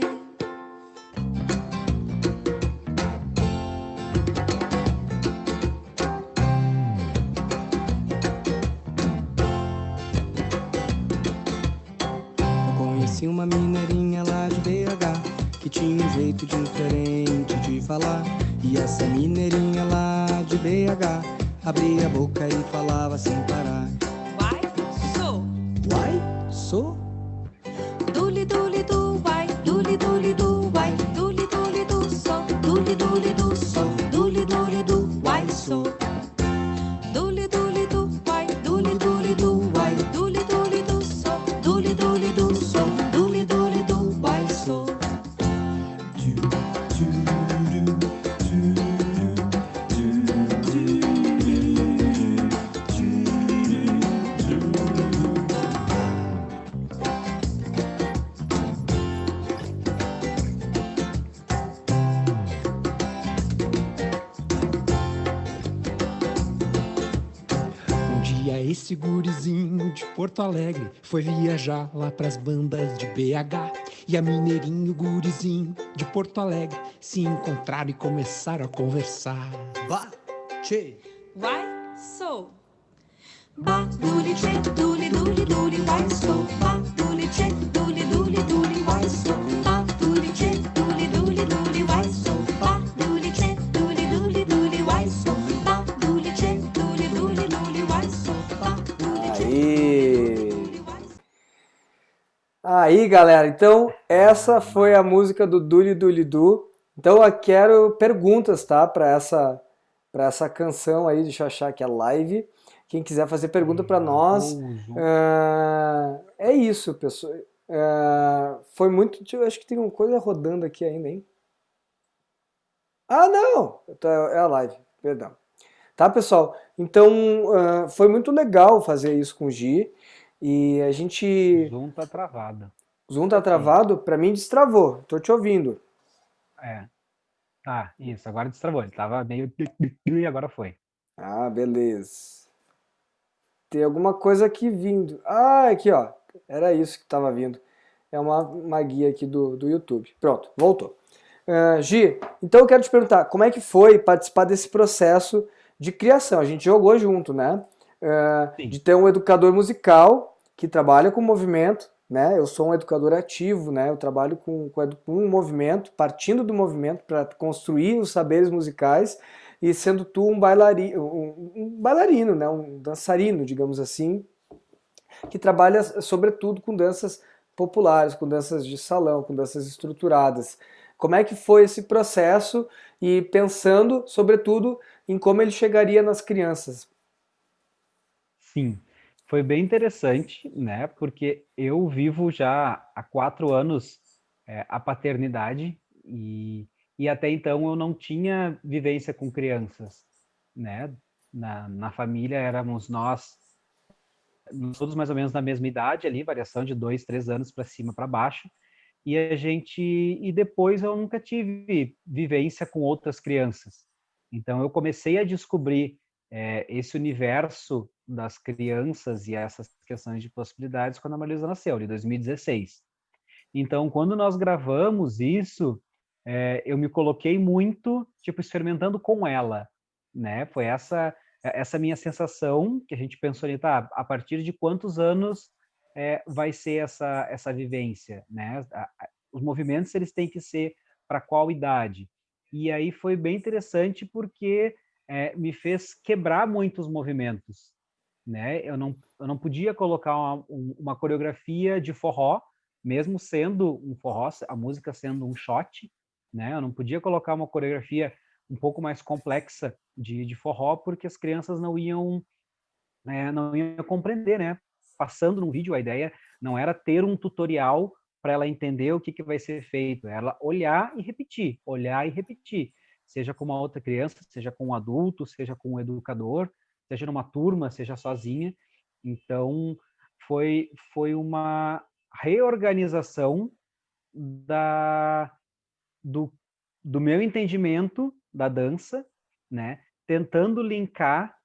Conheci uma mineirinha lá de BH que tinha um jeito diferente de falar. E essa mineirinha lá de BH abria a boca e falava sem parar. Vai, sou. Uai, sou. Duli duli du vai, duli duli du vai, duli duli du sou, duli duli du sou, duli duli du vai sou. Duli duli du vai, duli duli du vai, duli duli du sou, duli duli du sou, duli duli du vai sou. Um dia esse gurizinho de Porto Alegre foi viajar lá pras bandas de BH. E a mineirinho e o gurizinho de Porto Alegre se encontraram e começaram a conversar. Ba, tchê. Vai, sou. Ba, duli tchê, duli duli duli vai sou. Ba, duli tchê, duli duli duli vai sou. Ba, duli tchê, duli duli duli vai sou. Ba, duli tchê, duli duli duli vai sou. Ba, duli tchê, duli duli duli vai sou. Ba, duli tchê, Aí. Aí, galera, então essa foi a música do Duli Duli Du. Então eu quero perguntas, tá, para essa canção aí, deixa eu achar aqui a live. Quem quiser fazer pergunta para nós, é isso, pessoal. Foi muito, eu acho que tem uma coisa rodando aqui ainda, hein? Ah, não! É a live, perdão. Tá, pessoal? Então, foi muito legal fazer isso com o Gi. E a gente... Zoom tá travado. Zoom tá travado? Pra mim destravou. Tô te ouvindo. Tá, isso, agora destravou. Ele tava meio... e agora foi. Ah, beleza. Tem alguma coisa aqui vindo. Ah, aqui, ó. Era isso que tava vindo. É uma guia aqui do YouTube. Pronto, voltou. Gi, então eu quero te perguntar, como é que foi participar desse processo de criação? A gente jogou junto, né? De ter um educador musical que trabalha com movimento, né? Eu sou um educador ativo, né? Eu trabalho com um movimento, partindo do movimento para construir os saberes musicais, e sendo tu um bailarino, né? Um dançarino, digamos assim, que trabalha sobretudo com danças populares, com danças de salão, com danças estruturadas. Como é que foi esse processo e pensando, sobretudo, em como ele chegaria nas crianças? Sim, foi bem interessante, né? Porque eu vivo já há 4 anos a paternidade e até então eu não tinha vivência com crianças, né? Na família éramos nós todos mais ou menos na mesma idade ali, variação de 2, 3 anos para cima, para baixo, e depois eu nunca tive vivência com outras crianças. Então eu comecei a descobrir esse universo das crianças e essas questões de possibilidades quando a Marisa nasceu, em 2016. Então, quando nós gravamos isso, eu me coloquei muito, tipo, experimentando com ela, né? Foi essa minha sensação que a gente pensou, tá, a partir de quantos anos vai ser essa vivência, né? Os movimentos, eles têm que ser para qual idade? E aí foi bem interessante porque me fez quebrar muitos movimentos, né? Eu não podia colocar uma coreografia de forró, mesmo sendo um forró, a música sendo um shot, né? Eu não podia colocar uma coreografia um pouco mais complexa de forró, porque as crianças não iam compreender, né? Passando num vídeo, a ideia não era ter um tutorial para ela entender o que vai ser feito, era ela olhar e repetir, seja com uma outra criança, seja com um adulto, seja com um educador, seja numa turma, seja sozinha. Então, foi uma reorganização da, do, do meu entendimento da dança, né? Tentando linkar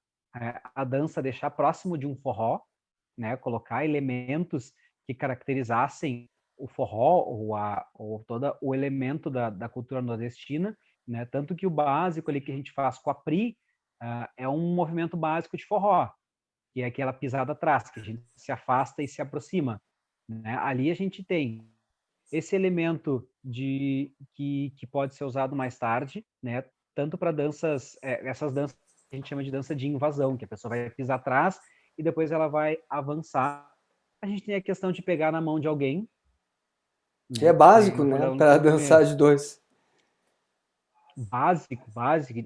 a dança, deixar próximo de um forró, né? Colocar elementos que caracterizassem o forró ou todo o elemento da cultura nordestina, né? Tanto que o básico ali que a gente faz com a Pri é um movimento básico de forró, que é aquela pisada atrás, que a gente se afasta e se aproxima, né? Ali a gente tem esse elemento que pode ser usado mais tarde, né? Tanto para danças, essas danças que a gente chama de dança de invasão, que a pessoa vai pisar atrás e depois ela vai avançar. A gente tem a questão de pegar na mão de alguém, Que é né? básico, Por né? dar um Para dançar movimento de dois. básico,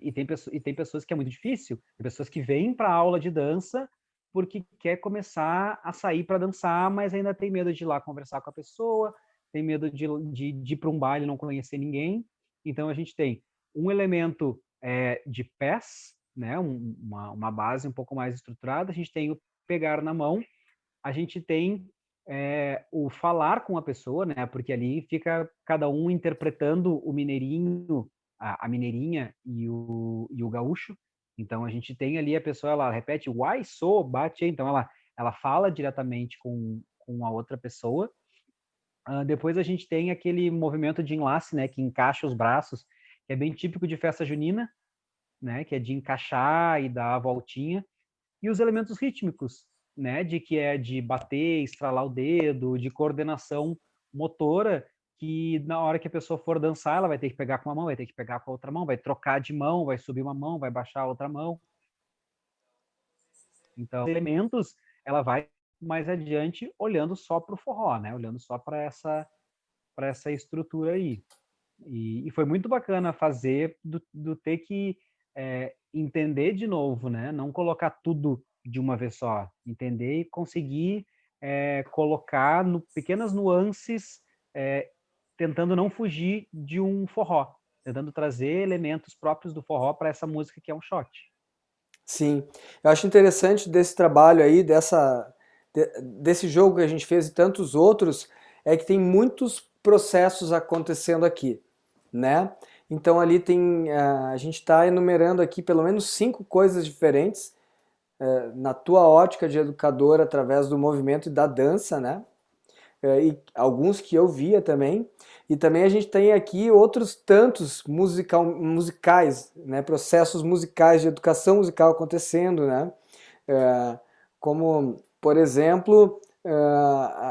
e tem pessoas que é muito difícil. Tem pessoas que vêm para a aula de dança porque quer começar a sair para dançar, mas ainda tem medo de ir lá conversar com a pessoa, tem medo de ir para um baile e não conhecer ninguém. Então a gente tem um elemento de pés, né, uma base um pouco mais estruturada, a gente tem o pegar na mão, a gente tem o falar com a pessoa, né, porque ali fica cada um interpretando o mineirinho, a mineirinha e o gaúcho. Então a gente tem ali a pessoa, ela repete uai, sou, bate, então ela fala diretamente com a outra pessoa. Depois a gente tem aquele movimento de enlace, né, que encaixa os braços, que é bem típico de festa junina, né, que é de encaixar e dar a voltinha. E os elementos rítmicos, né, de bater, estralar o dedo, de coordenação motora, que na hora que a pessoa for dançar, ela vai ter que pegar com uma mão, vai ter que pegar com a outra mão, vai trocar de mão, vai subir uma mão, vai baixar a outra mão. Então, elementos, ela vai mais adiante olhando só para o forró, né? Olhando só para essa estrutura aí. E foi muito bacana fazer do ter que entender de novo, né? Não colocar tudo de uma vez só. Entender e conseguir colocar pequenas nuances, tentando não fugir de um forró, tentando trazer elementos próprios do forró para essa música que é um shot. Sim, eu acho interessante desse trabalho aí, desse jogo que a gente fez e tantos outros, é que tem muitos processos acontecendo aqui, né? Então ali tem, a gente está enumerando aqui pelo menos 5 coisas diferentes, na tua ótica de educador através do movimento e da dança, né? E alguns que eu via também. E também a gente tem aqui outros tantos musicais, né? Processos musicais de educação musical acontecendo, né? Como, por exemplo,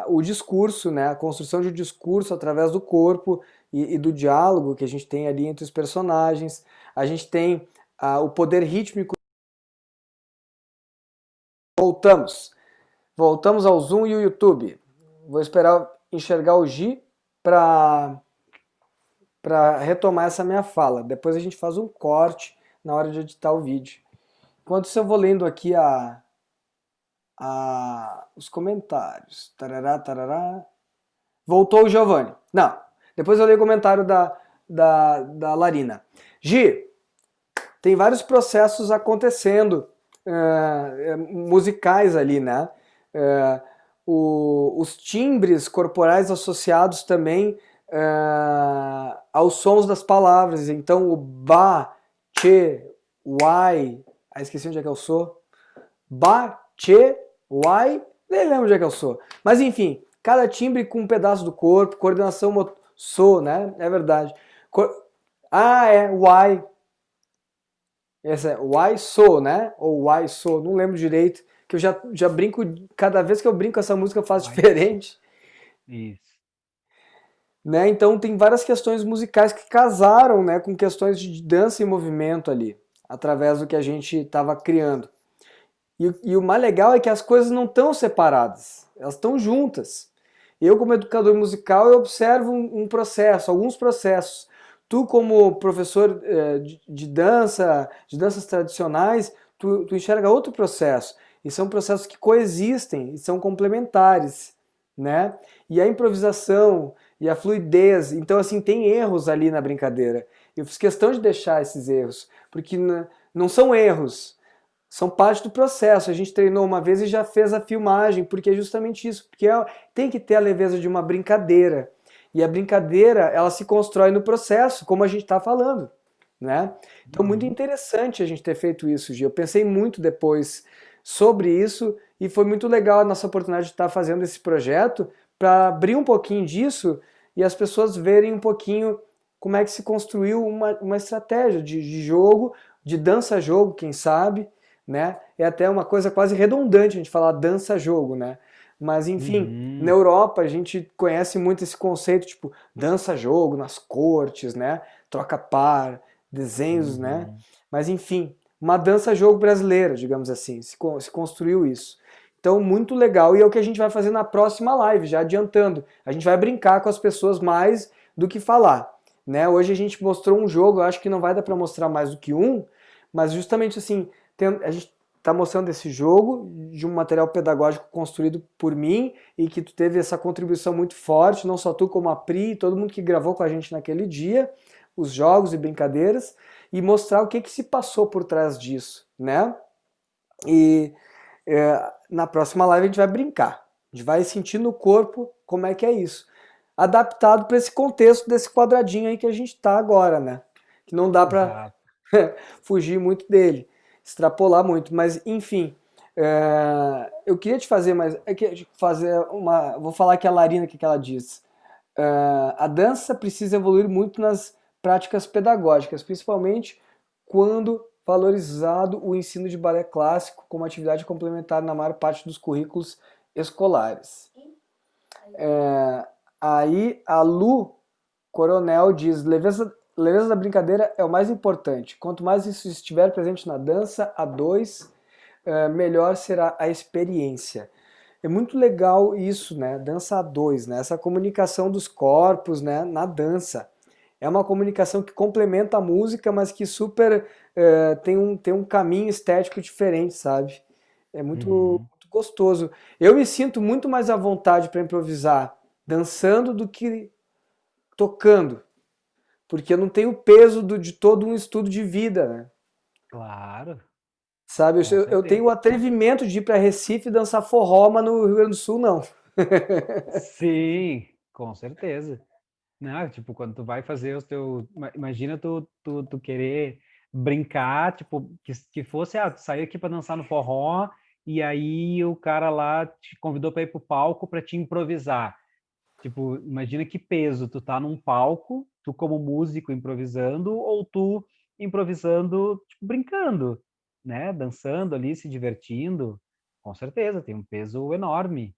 o discurso, né? A construção de um discurso através do corpo e do diálogo que a gente tem ali entre os personagens. A gente tem o poder rítmico. Voltamos. Voltamos ao Zoom e o YouTube. Vou esperar enxergar o Gi para retomar essa minha fala. Depois a gente faz um corte na hora de editar o vídeo. Enquanto isso eu vou lendo aqui os comentários. Tarará, tarará. Voltou o Giovanni. Não, depois eu leio o comentário da Larina. Gi, tem vários processos acontecendo musicais ali, né? Os timbres corporais associados também aos sons das palavras. Então o ba, che, uai, esqueci onde é que eu sou. Ba, che, uai, nem lembro onde é que eu sou. Mas enfim, cada timbre com um pedaço do corpo, coordenação so, né? É verdade. Uai. Essa é uai so, né? Ou uai so, não lembro direito. Que eu já brinco, cada vez que eu brinco essa música eu faço diferente. Isso. Né? Então tem várias questões musicais que casaram, né, com questões de dança e movimento ali, através do que a gente estava criando. E o mais legal é que as coisas não estão separadas, elas estão juntas. Eu, como educador musical, eu observo um processo, alguns processos. Tu, como professor de danças tradicionais, tu enxerga outro processo. E são processos que coexistem e são complementares, né? E a improvisação e a fluidez, então assim, tem erros ali na brincadeira. Eu fiz questão de deixar esses erros, porque não são erros, são parte do processo. A gente treinou uma vez e já fez a filmagem, porque é justamente isso, porque tem que ter a leveza de uma brincadeira. E a brincadeira, ela se constrói no processo, como a gente está falando, né? Então, muito interessante a gente ter feito isso, Gi. Eu pensei muito depois sobre isso e foi muito legal a nossa oportunidade de estar fazendo esse projeto para abrir um pouquinho disso e as pessoas verem um pouquinho como é que se construiu uma estratégia de jogo, de dança-jogo, quem sabe, né? É até uma coisa quase redundante a gente falar dança-jogo, né? Mas enfim, na Europa a gente conhece muito esse conceito, tipo, dança-jogo nas cortes, né? Troca-par, desenhos, né? Mas enfim, uma dança-jogo brasileira, digamos assim, se construiu isso. Então, muito legal, e é o que a gente vai fazer na próxima live, já adiantando. A gente vai brincar com as pessoas mais do que falar, né? Hoje a gente mostrou um jogo, eu acho que não vai dar para mostrar mais do que um, mas justamente assim, a gente está mostrando esse jogo de um material pedagógico construído por mim e que tu teve essa contribuição muito forte, não só tu como a Pri, todo mundo que gravou com a gente naquele dia, os jogos e brincadeiras, e mostrar o que se passou por trás disso, né? E na próxima live a gente vai brincar, a gente vai sentir no corpo como é que é isso, adaptado para esse contexto desse quadradinho aí que a gente está agora, né? Que não dá para fugir muito dele, extrapolar muito, mas enfim, eu queria te fazer, vou falar aqui a Larina, o que ela diz. A dança precisa evoluir muito nas práticas pedagógicas, principalmente quando valorizado o ensino de balé clássico como atividade complementar na maior parte dos currículos escolares. Aí a Lu Coronel diz, leveza da brincadeira é o mais importante. Quanto mais isso estiver presente na dança a dois, melhor será a experiência. É muito legal isso, né? Dança a dois, né? Essa comunicação dos corpos, né? Na dança. É uma comunicação que complementa a música, mas que super tem um caminho estético diferente, sabe? É muito gostoso. Eu me sinto muito mais à vontade para improvisar dançando do que tocando. Porque eu não tenho o peso de todo um estudo de vida, né? Claro. Sabe, eu tenho o atrevimento de ir para Recife e dançar forró, mas no Rio Grande do Sul não. Sim, com certeza. Não, tipo, quando tu vai fazer os teus... Imagina tu querer brincar, tipo, que fosse, tu saiu aqui para dançar no forró, e aí o cara lá te convidou para ir pro palco para te improvisar. Tipo, imagina que peso, tu tá num palco, tu como músico improvisando, ou tu improvisando, tipo, brincando, né? Dançando ali, se divertindo. Com certeza, tem um peso enorme.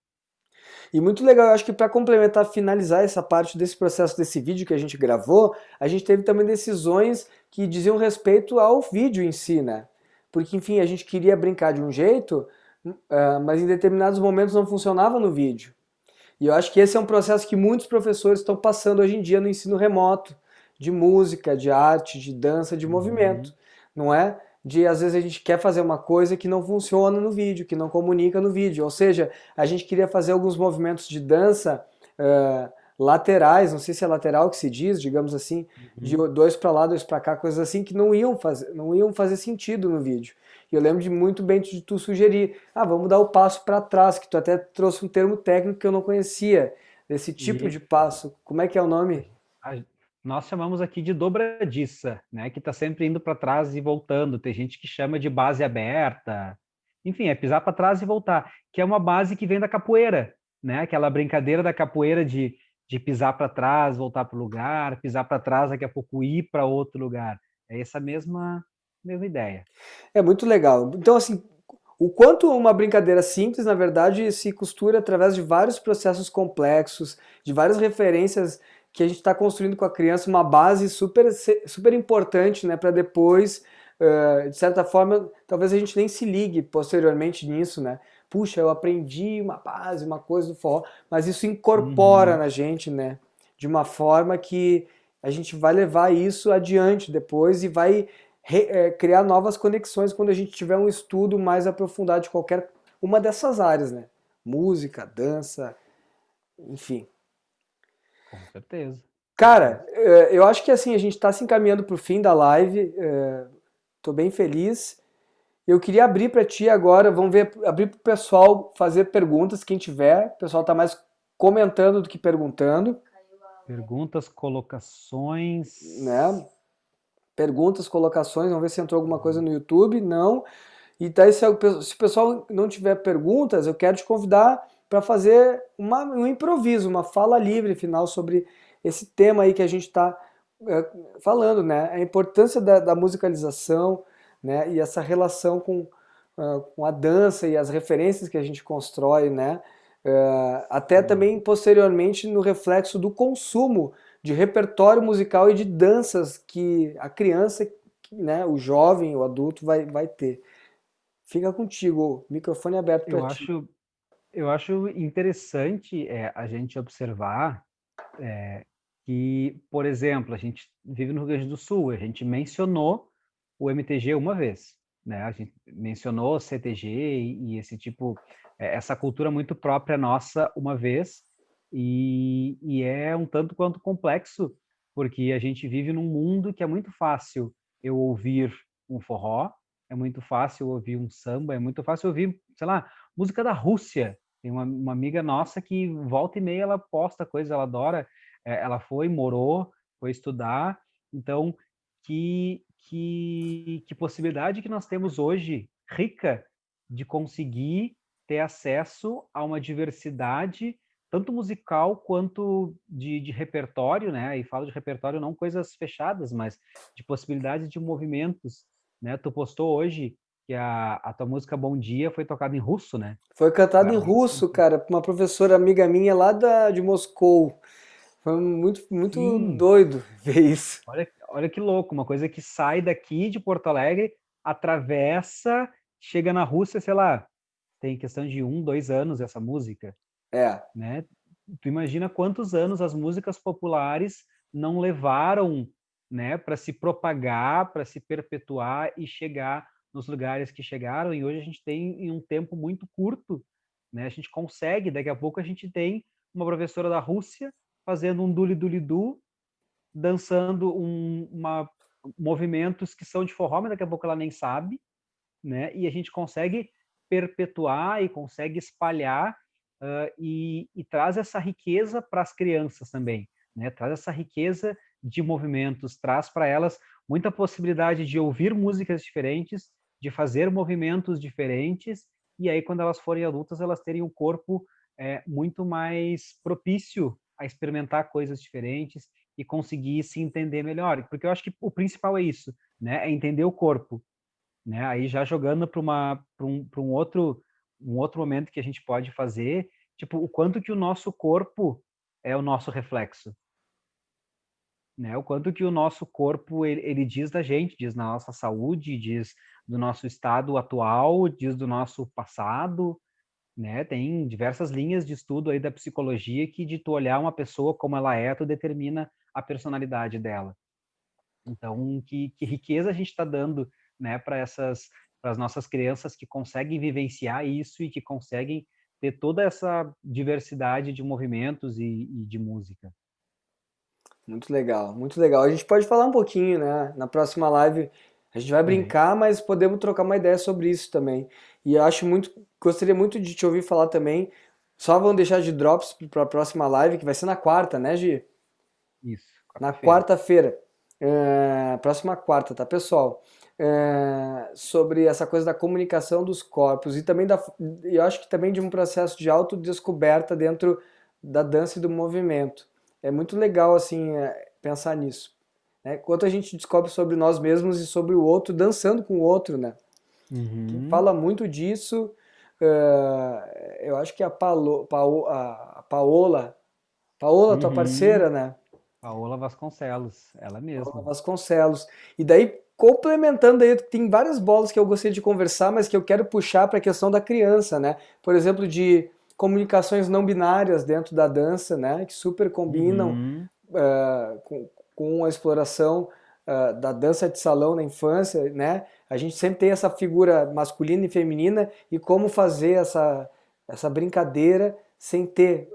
E muito legal, eu acho que para complementar, finalizar essa parte desse processo desse vídeo que a gente gravou, a gente teve também decisões que diziam respeito ao vídeo em si, né? Porque, enfim, a gente queria brincar de um jeito, mas em determinados momentos não funcionava no vídeo. E eu acho que esse é um processo que muitos professores estão passando hoje em dia no ensino remoto, de música, de arte, de dança, de movimento, Uhum. não é? De às vezes a gente quer fazer uma coisa que não funciona no vídeo, que não comunica no vídeo. Ou seja, a gente queria fazer alguns movimentos de dança laterais, não sei se é lateral que se diz, digamos assim, de Uhum. dois para lá, dois para cá, coisas assim que não iam fazer sentido no vídeo. E eu lembro de muito bem de tu sugerir, vamos dar o passo para trás, que tu até trouxe um termo técnico que eu não conhecia, desse tipo de E passo. Como é que é o nome? a- nós chamamos aqui de dobradiça, né? Que está sempre indo para trás e voltando. Tem gente que chama de base aberta. Enfim, é pisar para trás e voltar, que é uma base que vem da capoeira, né? Aquela brincadeira da capoeira de pisar para trás, voltar para o lugar, pisar para trás, daqui a pouco ir para outro lugar. É essa mesma ideia. É muito legal. Então, assim, o quanto uma brincadeira simples, na verdade, se costura através de vários processos complexos, de várias referências que a gente está construindo com a criança, uma base super, super importante, né, para depois, de certa forma, talvez a gente nem se ligue posteriormente nisso, né? Puxa, eu aprendi uma base, uma coisa do forró, mas isso incorpora Uhum. na gente, né? De uma forma que a gente vai levar isso adiante depois e vai criar novas conexões quando a gente tiver um estudo mais aprofundado de qualquer uma dessas áreas, né? Música, dança, enfim. Com certeza, com Cara, certeza. eu acho que assim, a gente está se encaminhando para o fim da live, tô bem feliz. Eu queria abrir para ti agora, vamos ver, abrir para o pessoal fazer perguntas, quem tiver. O pessoal está mais comentando do que perguntando, Perguntas, colocações. né? Perguntas, colocações, vamos ver se entrou alguma coisa no YouTube. Não. E daí, se o pessoal não tiver perguntas, eu quero te convidar para fazer um improviso, uma fala livre final sobre esse tema aí que a gente está falando, né? A importância da musicalização, né? E essa relação com a dança e as referências que a gente constrói, né? Até também posteriormente no reflexo do consumo de repertório musical e de danças que a criança, né, o jovem, o adulto vai ter. Fica contigo, o microfone é aberto para Eu ti. acho, eu acho interessante a gente observar que, por exemplo, a gente vive no Rio Grande do Sul, a gente mencionou o MTG uma vez, né? A gente mencionou o CTG e esse tipo, essa cultura muito própria nossa uma vez, e é um tanto quanto complexo, porque a gente vive num mundo que é muito fácil eu ouvir um forró, é muito fácil ouvir um samba, é muito fácil ouvir, sei lá, música da Rússia. Tem uma amiga nossa que volta e meia ela posta coisa, ela adora, ela morou, foi estudar, então que possibilidade que nós temos hoje rica de conseguir ter acesso a uma diversidade tanto musical quanto de repertório, né? E falo de repertório não coisas fechadas, mas de possibilidades de movimentos, né? Tu postou hoje que a tua música Bom Dia foi tocada em russo, né? Foi cantado Para em russo. russo, cara, por uma professora amiga minha lá de Moscou. Foi muito, muito Sim, doido ver isso. olha que louco, uma coisa que sai daqui de Porto Alegre, atravessa, chega na Rússia, sei lá, tem questão de 1, 2 anos essa música, É, né? Tu imagina quantos anos as músicas populares não levaram, né, para se propagar, para se perpetuar e chegar nos lugares que chegaram, e hoje a gente tem em um tempo muito curto, né? A gente consegue, daqui a pouco a gente tem uma professora da Rússia fazendo um duli-duli-du, dançando movimentos que são de forró, mas daqui a pouco ela nem sabe, né? E a gente consegue perpetuar e consegue espalhar e traz essa riqueza para as crianças também, né? Traz essa riqueza de movimentos, traz para elas muita possibilidade de ouvir músicas diferentes, de fazer movimentos diferentes, e aí quando elas forem adultas elas terem um corpo muito mais propício a experimentar coisas diferentes e conseguir se entender melhor, porque eu acho que o principal é isso, né? É entender o corpo, né? Aí já jogando para um outro momento que a gente pode fazer, tipo, o quanto que o nosso corpo é o nosso reflexo, né? O quanto que o nosso corpo ele diz da gente, diz na nossa saúde, diz do nosso estado atual, diz do nosso passado, né? Tem diversas linhas de estudo aí da psicologia que de tu olhar uma pessoa como ela é, tu determina a personalidade dela. Então, que riqueza a gente está dando, né, para as nossas crianças que conseguem vivenciar isso e que conseguem ter toda essa diversidade de movimentos e de música. Muito legal, muito legal. A gente pode falar um pouquinho, né? Na próxima live a gente vai Também. brincar, mas podemos trocar uma ideia sobre isso também. E eu acho muito, gostaria muito de te ouvir falar também. Só vamos deixar de drops para a próxima live, que vai ser na quarta, né, Gi? Isso, Na quarta-feira. quarta-feira, próxima quarta, tá, pessoal? Sobre essa coisa da comunicação dos corpos e também eu acho que também de um processo de autodescoberta dentro da dança e do movimento. É muito legal, assim, pensar nisso, né? Quanto a gente descobre sobre nós mesmos e sobre o outro, dançando com o outro, né? Quem Uhum, fala muito disso, eu acho que é a Paola, tua uhum. parceira, né? Paola Vasconcelos, ela Paola mesma. Vasconcelos. E daí, complementando aí, tem várias bolas que eu gostaria de conversar, mas que eu quero puxar para a questão da criança, né? Por exemplo, de comunicações não binárias dentro da dança, né? Que super combinam Uhum, com a exploração da dança de salão na infância, né? A gente sempre tem essa figura masculina e feminina e como fazer essa brincadeira sem ter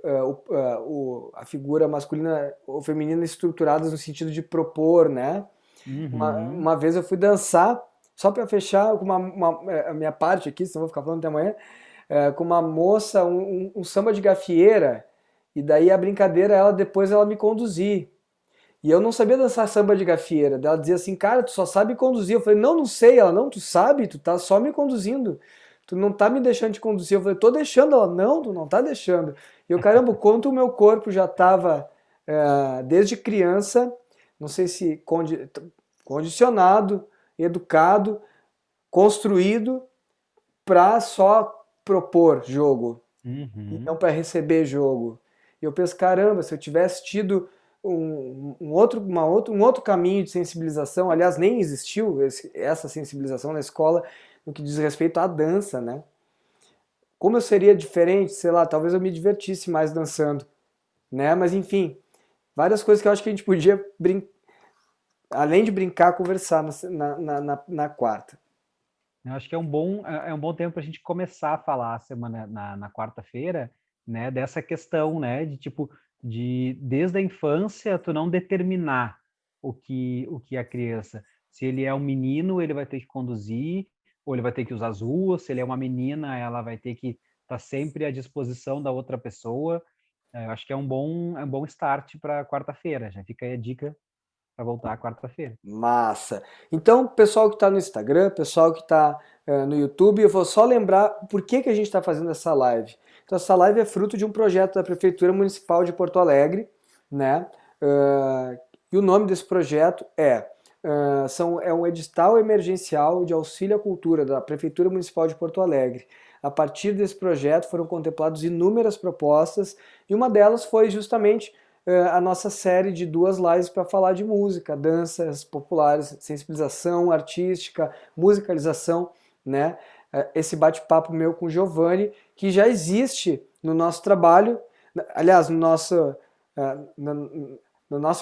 a figura masculina ou feminina estruturadas no sentido de propor, né? uhum. Uma vez eu fui dançar, só para fechar com a minha parte aqui, senão eu vou ficar falando até amanhã, com uma moça, um samba de gafieira, e daí a brincadeira, depois ela me conduzir. E eu não sabia dançar samba de gafieira. Ela dizia assim, cara, tu só sabe conduzir. Eu falei, não, não sei. Ela, não, tu sabe, tu tá só me conduzindo. Tu não tá me deixando te conduzir. Eu falei, tô deixando. Ela, não, tu não tá deixando. E eu, caramba, o quanto o meu corpo já tava, desde criança, não sei se condicionado, educado, construído para só propor jogo e não Uhum. para receber jogo. E eu penso, caramba, se eu tivesse tido um outro caminho de sensibilização, aliás, nem existiu essa sensibilização na escola no que diz respeito à dança, né? Como eu seria diferente, sei lá, talvez eu me divertisse mais dançando, né? Mas enfim, várias coisas que eu acho que a gente podia, além de brincar, conversar na quarta. Eu acho que é um bom tempo para a gente começar a falar a semana na quarta-feira, né, dessa questão, né, de tipo, desde a infância tu não determinar o que é a criança. Se ele é um menino, ele vai ter que conduzir, ou ele vai ter que usar as ruas. Se ele é uma menina, ela vai ter que estar sempre à disposição da outra pessoa. Eu acho que é um bom start para quarta-feira. Já fica aí a dica para voltar quarta-feira. Massa. Então, pessoal que está no Instagram, pessoal que está no YouTube, eu vou só lembrar por que a gente está fazendo essa live. Então, essa live é fruto de um projeto da Prefeitura Municipal de Porto Alegre, né? E o nome desse projeto é um edital emergencial de auxílio à cultura da Prefeitura Municipal de Porto Alegre. A partir desse projeto foram contempladas inúmeras propostas e uma delas foi justamente a nossa série de 2 lives para falar de música, danças populares, sensibilização artística, musicalização, né? Esse bate-papo meu com o Giovanni, que já existe no nosso trabalho, aliás, no nosso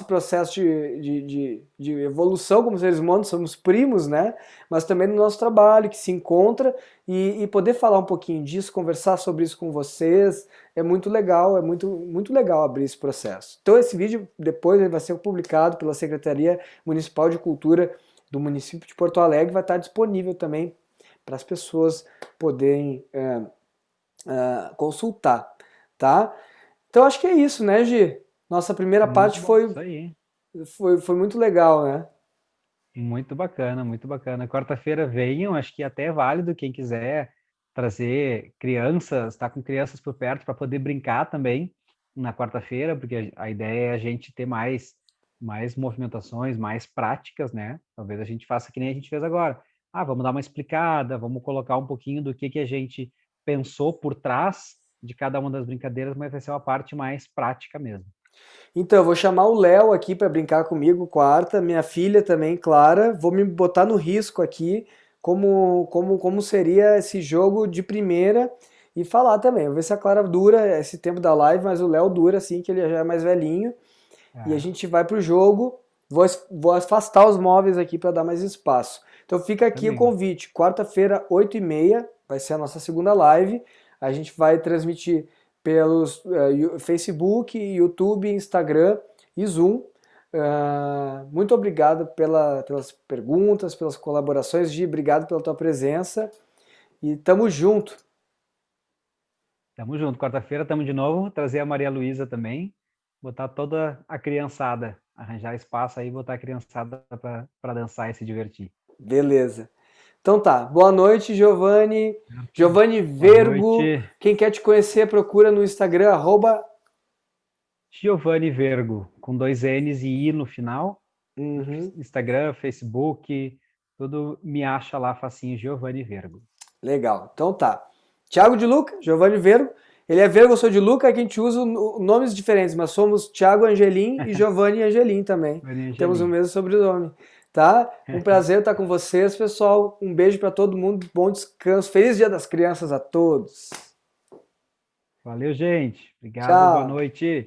processo de evolução como seres humanos, somos primos, né? Mas também no nosso trabalho, que se encontra, e poder falar um pouquinho disso, conversar sobre isso com vocês, é muito legal, é muito, muito legal abrir esse processo. Então esse vídeo depois ele vai ser publicado pela Secretaria Municipal de Cultura do município de Porto Alegre, vai estar disponível também para as pessoas poderem consultar, tá? Então acho que é isso, né, Gi? Nossa primeira parte Muito bom, isso aí. foi muito legal, né? Muito bacana, muito bacana. Quarta-feira venham, acho que até é válido quem quiser trazer crianças, estar com crianças por perto para poder brincar também na quarta-feira, porque a ideia é a gente ter mais movimentações, mais práticas, né? Talvez a gente faça que nem a gente fez agora. Ah, vamos dar uma explicada, vamos colocar um pouquinho do que a gente pensou por trás de cada uma das brincadeiras, mas vai ser uma parte mais prática mesmo. Então, eu vou chamar o Léo aqui para brincar comigo quarta, minha filha também, Clara. Vou me botar no risco aqui, como seria esse jogo de primeira e falar também. Vou ver se a Clara dura esse tempo da live, mas o Léo dura assim, que ele já é mais velhinho. E a gente vai pro jogo. Vou afastar os móveis aqui para dar mais espaço. Então fica aqui o convite. Quarta-feira, 8h30, vai ser a nossa segunda live. A gente vai transmitir pelos Facebook, YouTube, Instagram e Zoom. Muito obrigado pelas perguntas, pelas colaborações, Gi, obrigado pela tua presença e tamo junto. Tamo junto, quarta-feira tamo de novo, trazer a Maria Luísa também, botar toda a criançada, arranjar espaço aí, botar a criançada para dançar e se divertir. Beleza. Então tá, boa noite, Giovanni. Giovanni Vergo, quem quer te conhecer, procura no Instagram, Giovanni Vergo, com 2 N's e I no final. Instagram, Facebook, tudo me acha lá facinho, Giovanni Vergo. Legal, então tá. Thiago de Luca, Giovanni Vergo. Ele é Vergo, eu sou de Luca, é que a gente usa nomes diferentes, mas somos Thiago Angelim e Giovanni Angelim também. Temos o mesmo sobrenome, tá? Um prazer estar com vocês, pessoal. Um beijo para todo mundo, bom descanso. Feliz Dia das Crianças a todos. Valeu, gente. Obrigado, Tchau. boa noite.